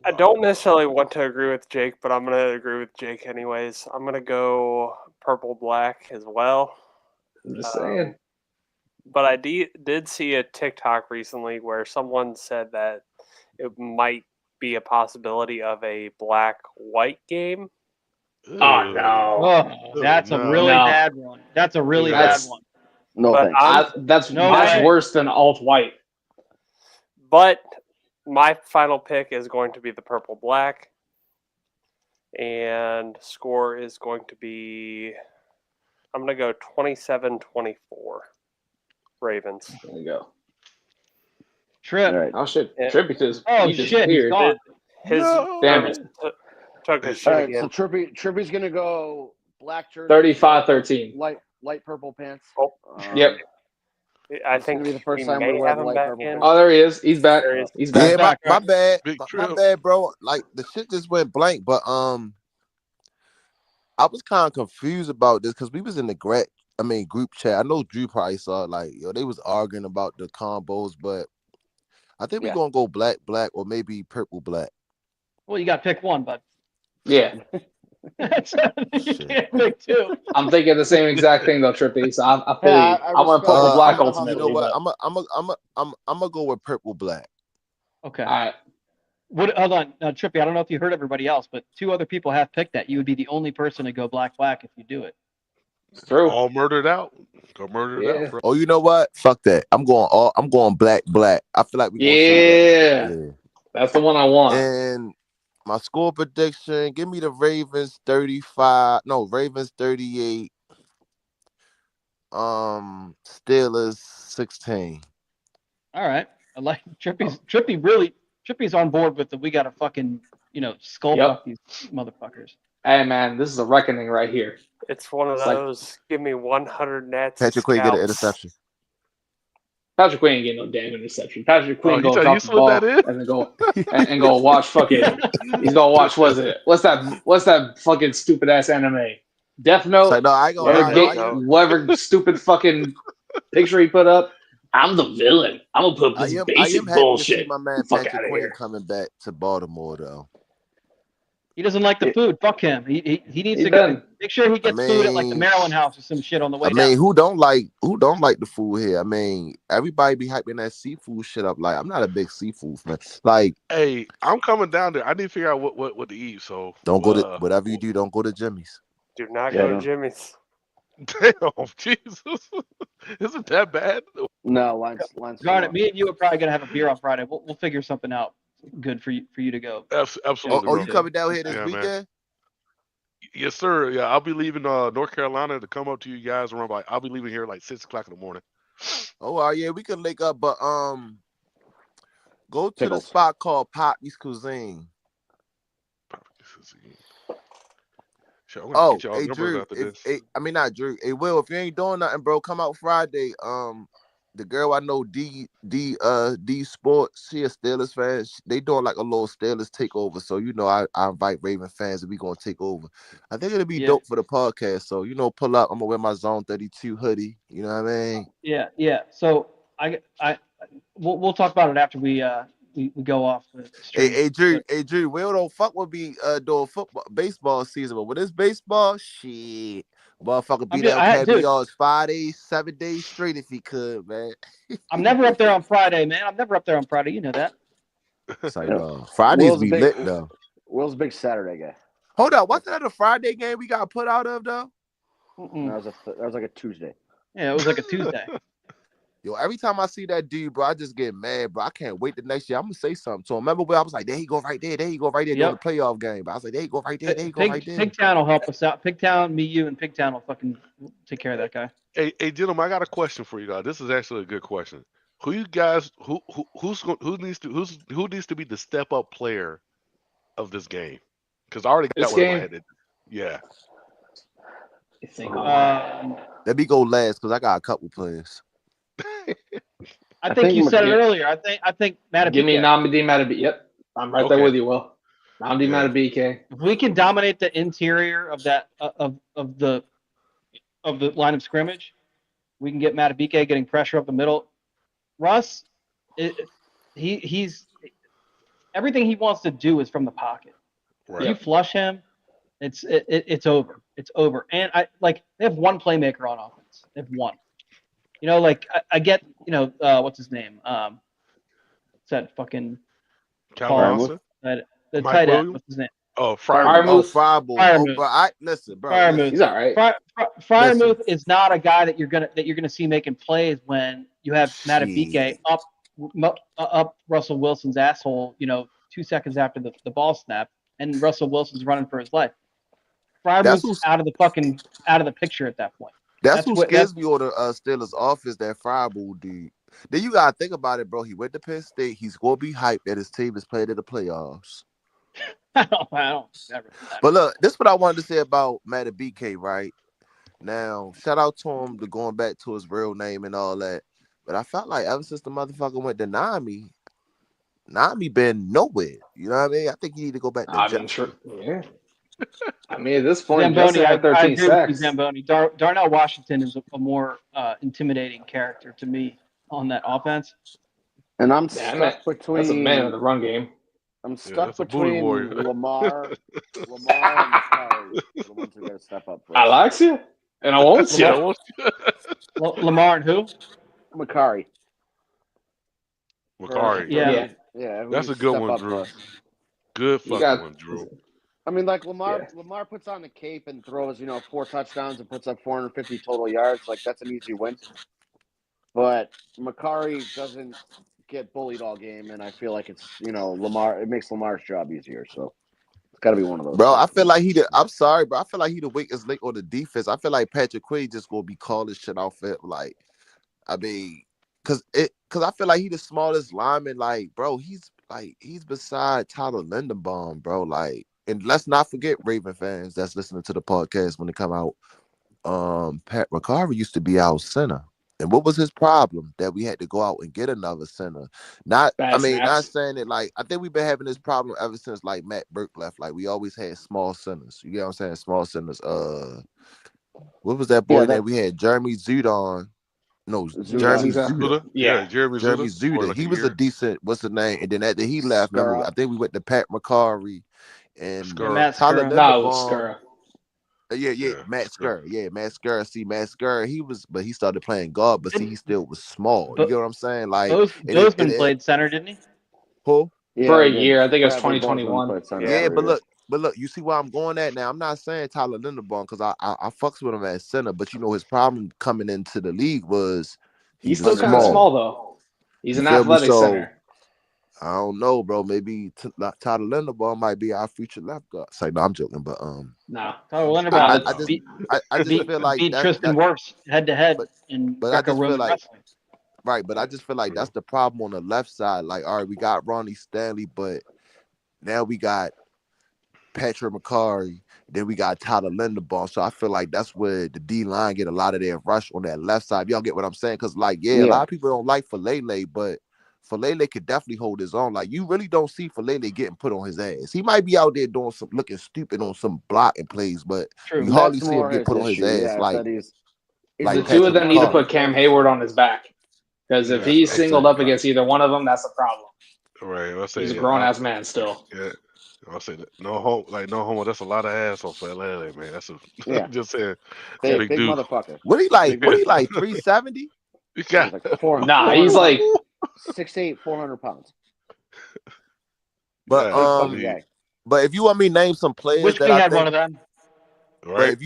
I don't necessarily want to agree with Jake, but I'm going to agree with Jake anyways. I'm going to go purple black as well. I'm just saying. But I did see a TikTok recently where someone said that it might be a possibility of a black-white game. Oh, no. Oh, that's a really bad one. That's a really bad one. No, that's worse than alt-white. But my final pick is going to be the purple black, and score is going to be, I'm going to go 27-24 Ravens. There you go. Trip. Right. Oh shit. Trip because he's gone. Damn it. Took his All shit right, again. so Trippy's going to go black jersey. 35-13. Light purple pants. Oh. Yep. I think gonna be the first we time may we wear have the him light back purple in. pants. Oh, there he is. He's back. He's back. Yeah, my bad. Big My bad, bro. Like the shit just went blank, but I was kind of confused about this because we was in the group chat. I know Drew probably saw it, like, yo, they was arguing about the combos, but I think we're gonna go black, or maybe purple, black. Well, you got to pick one, bud. Yeah. You can't pick two. I'm thinking the same exact thing though, Trippy. So I feel Yeah, you. I went purple black You ultimately. know what? But... I'm gonna go with purple black. Okay. All right. Hold on, Trippy. I don't know if you heard everybody else, but 2 other people have picked that. You would be the only person to go black if you do it. It's true. All murdered out. Go murdered out. Bro. Oh, you know what? Fuck that. I'm going black. I feel like we gonna see that. Yeah. That's the one I want. And my score prediction, give me the Ravens 35. No, Ravens 38. Steelers 16. All right. I like Trippy's on board with the we gotta fucking, skull fuck these motherfuckers. Hey man, this is a reckoning right here. It's one of those. Give me 100 nets. Patrick Quinn get an interception. Patrick Quinn ain't getting no damn interception. Patrick Quinn go drop the what that ball is? and then go and go watch fucking. He's gonna watch. What's that fucking stupid ass anime? Death Note. So, no, I ain't gonna whatever stupid fucking picture he put up. I'm the villain. I'm gonna put this basic bullshit. To see my man Patrick Quinn coming back to Baltimore though. He doesn't like the food. Fuck him. He needs to go. Make sure he gets food at like the Maryland House or some shit on the way down. Who don't like the food here? Everybody be hyping that seafood shit up. Like, I'm not a big seafood fan. Like, hey, I'm coming down there. I need to figure out what to eat. So don't go to whatever you do. Don't go to Jimmy's. Do not go to Jimmy's. Damn, Jesus, is it that bad? No, once. Garnet, me and you are probably gonna have a beer on Friday. We'll figure something out. Good for you to go. Absolutely. Oh, you coming down here this weekend? Man. Yes, sir. Yeah, I'll be leaving North Carolina to come up to you guys around. I'll be leaving here like 6 o'clock in the morning. Oh, yeah, we can link up, but go to the spot called Poppy's Cuisine. Sure, hey Drew, not Drew. Hey Will, if you ain't doing nothing, bro, come out Friday. The girl I know, D Sports, she a Steelers fan. They doing like a little Steelers takeover. So I invite Raven fans and we gonna take over. I think it'll be dope for the podcast. So pull up. I'm gonna wear my Zone 32 hoodie. You know what I mean? Yeah. So we'll talk about it after we go off the stream. Hey Drew, Will don't fuck with me doing baseball season, but when it's baseball, shit. Motherfucker be there on Caviar's 5 days, 7 days straight if he could, man. I'm never up there on Friday, man. I'm never up there on Friday. You know that. It's like, Fridays be lit though. Will's a big Saturday guy. Hold up, wasn't that a Friday game we got put out of though? That was like a Tuesday. Yeah, it was like a Tuesday. Yo, every time I see that dude, bro, I just get mad, bro. I can't wait the next year. I'm gonna say something to him. Remember where I was like, there he go right there, during the playoff game. But I was like, there he go right there, right there. Pigtown will help us out. Pigtown, you and Pigtown will fucking take care of that guy. Hey, gentlemen, I got a question for you guys. This is actually a good question. Who you guys who needs to be the step up player of this game? Because I already got one in my head. Yeah. Let me go last because I got a couple players. I think you said it earlier. I think Matabike. Give me Namdi Matabike. Yep, I'm right there with you, Will. Namdi Matabike. If we can dominate the interior of that of the line of scrimmage, we can get Matabike getting pressure up the middle. Russ, he's everything he wants to do is from the pocket. Right. If you flush him, it's over. It's over. And they have one playmaker on offense. They have one. I get, what's his name? It's that fucking Calvin. The tight end. What's his name? Oh, Fryermuth. Listen, bro. Fryermuth. He's all right. Fryermuth is not a guy that you're gonna see making plays when you have Matabike up Russell Wilson's asshole. 2 seconds after the ball snap, and Russell Wilson's running for his life. Fryermuth's out of the picture at that point. That's what scares me on the Steelers offense, that Fryermuth dude. Then you gotta think about it, bro. He went to Penn State. He's gonna be hyped that his team is playing in the playoffs. I don't ever. But look, this is what I wanted to say about Matabike, right? Now, shout out to him for going back to his real name and all that. But I felt like ever since the motherfucker went to Nami been nowhere. You know what I mean? I think he need to go back to Yeah. I mean, at this point, Zamboni, Justin I had 13 agree with you, sacks. Zamboni. Darnell Washington is a more intimidating character to me on that offense. And I'm Yeah, stuck between. that's a man of the run game. I'm stuck that's a booty between warrior. Lamar and Macari. The ones who got to step up for I us. likes you, and I won't see Yeah, you. Lamar and who? Macari. Macari. Yeah. Yeah, who That's a step good one, up Drew. for us. Good You fucking got one, Drew. I mean, like Lamar Yeah. puts on the cape and throws, 4 touchdowns and puts up 450 total yards. Like, that's an easy win. But Macari doesn't get bullied all game, and I feel like it's, Lamar. It makes Lamar's job easier. So it's got to be one of those. Bro, I feel like I'm sorry, bro. I feel like he the weakest link on the defense. I feel like Patrick Queen just gonna be calling shit off it. Like, I mean, cause I feel like he the smallest lineman. Like, bro, he's beside Tyler Lindenbaum, bro. Like, and let's not forget Raven fans that's listening to the podcast when they come out. Pat McCarvey used to be our center. And what was his problem? That we had to go out and get another center. Not saying it like I think we've been having this problem ever since like Matt Burke left. Like we always had small centers. You get what I'm saying? Small centers. What was that boy name? We had Jeremy Zudon. No, Jeremy Zuda. Yeah, Jeremy Zuda. He was a decent, what's the name? And then after he left, remember, I think we went to Pat McCarvey and Tyler Linderbaum. Yeah, Matt Skur. Yeah, Matt Skur. See, Matt Skur, he started playing guard, but see, he still was small. You get what I'm saying? Like, Bozeman played center, didn't he? Who? Yeah, for a year. I think it was 2021. Yeah, but look, you see where I'm going at now. I'm not saying Tyler Linderbaum because I fucks with him at center, but his problem coming into the league was he's still kind of small though. He's an athletic center. I don't know, bro. Maybe Tyler Linderbaum might be our future left guard. It's like, no, I'm joking, but no, Tyler Linderbaum. I just feel like beat Tristan Wirfs head to head in Greco-Roman wrestling. Right, but I just feel like that's the problem on the left side. Like, all right, we got Ronnie Stanley, but now we got Patrick McCarry, then we got Tyler Linderbaum. So I feel like that's where the D line get a lot of their rush on that left side. Y'all get what I'm saying? Because a lot of people don't like Falele, but Falele could definitely hold his own. Like, you really don't see Falele getting put on his ass. He might be out there doing some looking stupid on some blocking plays, but you hardly see him get put on his ass. Like the two of them need to put Cam Hayward on his back. Because if he's singled up against either one of them, that's a problem. Right. He's a grown-ass man still. Yeah. I'll say that. No homo. That's a lot of ass on Falele, man. That's just saying. Big dude. Motherfucker. What he like? 370? Nah, he's like 6'8", 400 pounds. But but if you want me to name some players, wish we had one of them. Right. But if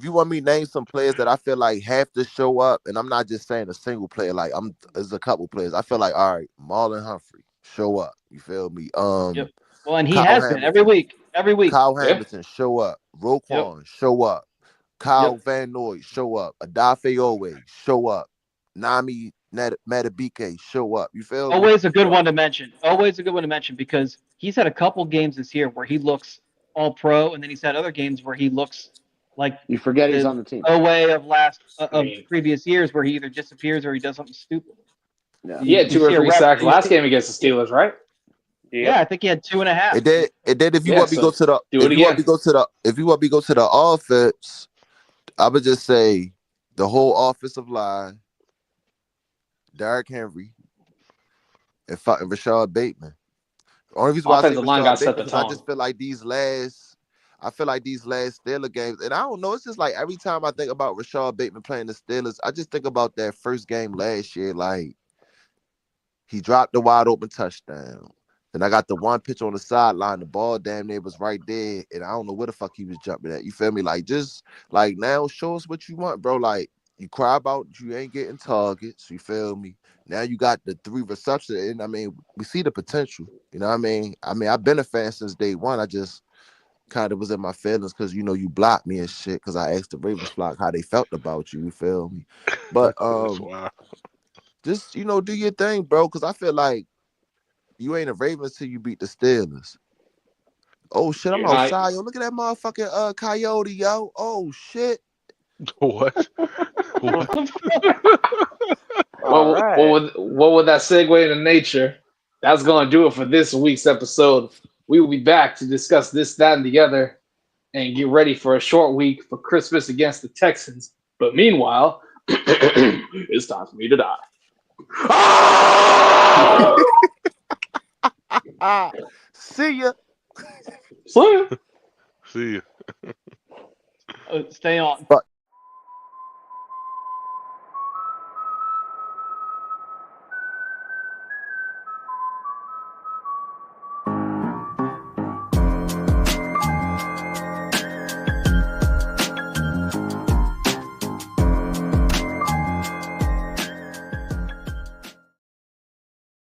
you want me to name some players that I feel like have to show up, and I'm not just saying a single player, like there's a couple players. I feel like, all right, Marlon Humphrey, show up. You feel me? Yep. Well, and he has been every week. Kyle Hamilton, show up. Roquan, show up. Kyle Van Noy, show up. Adafe Owe, show up. Nami Matabike, show up. You feel always me? A good one to mention. Always a good one to mention because he's had a couple games this year where he looks all pro, and then he's had other games where he looks like you forget he's on the team. Away of previous years where he either disappears or he does something stupid. Yeah, he had 2 or 3 sacks last game against the Steelers, right? Yeah, I think he had 2.5. It did. If you want me to go to the, if you want me to go to the offense, I would just say the whole offensive line, Derrick Henry, and fucking Rashad Bateman. The only reason why I say line got set the tone. I just feel like these last Steelers games, and I don't know, it's just like every time I think about Rashad Bateman playing the Steelers, I just think about that first game last year. Like, he dropped the wide open touchdown. Then I got the one pitch on the sideline, the ball damn near was right there, and I don't know where the fuck he was jumping at. You feel me? Like, just like now, show us what you want, bro. Like, you cry about you ain't getting targets. You feel me? Now you got the 3 receptions, and I mean, we see the potential. You know what I mean? I've been a fan since day one. I just kind of was in my feelings because you blocked me and shit because I asked the Ravens flock how they felt about you. You feel me? But just do your thing, bro. Because I feel like you ain't a Ravens till you beat the Steelers. Oh shit, I'm outside, yo. Look at that motherfucking coyote, yo. Oh shit. What? What would that segue into nature? That's gonna do it for this week's episode we will be back to discuss this, that, and the other, and get ready for a short week for Christmas against the Texans. But meanwhile, it's time for me to die. See ya. See ya. See you. Stay on.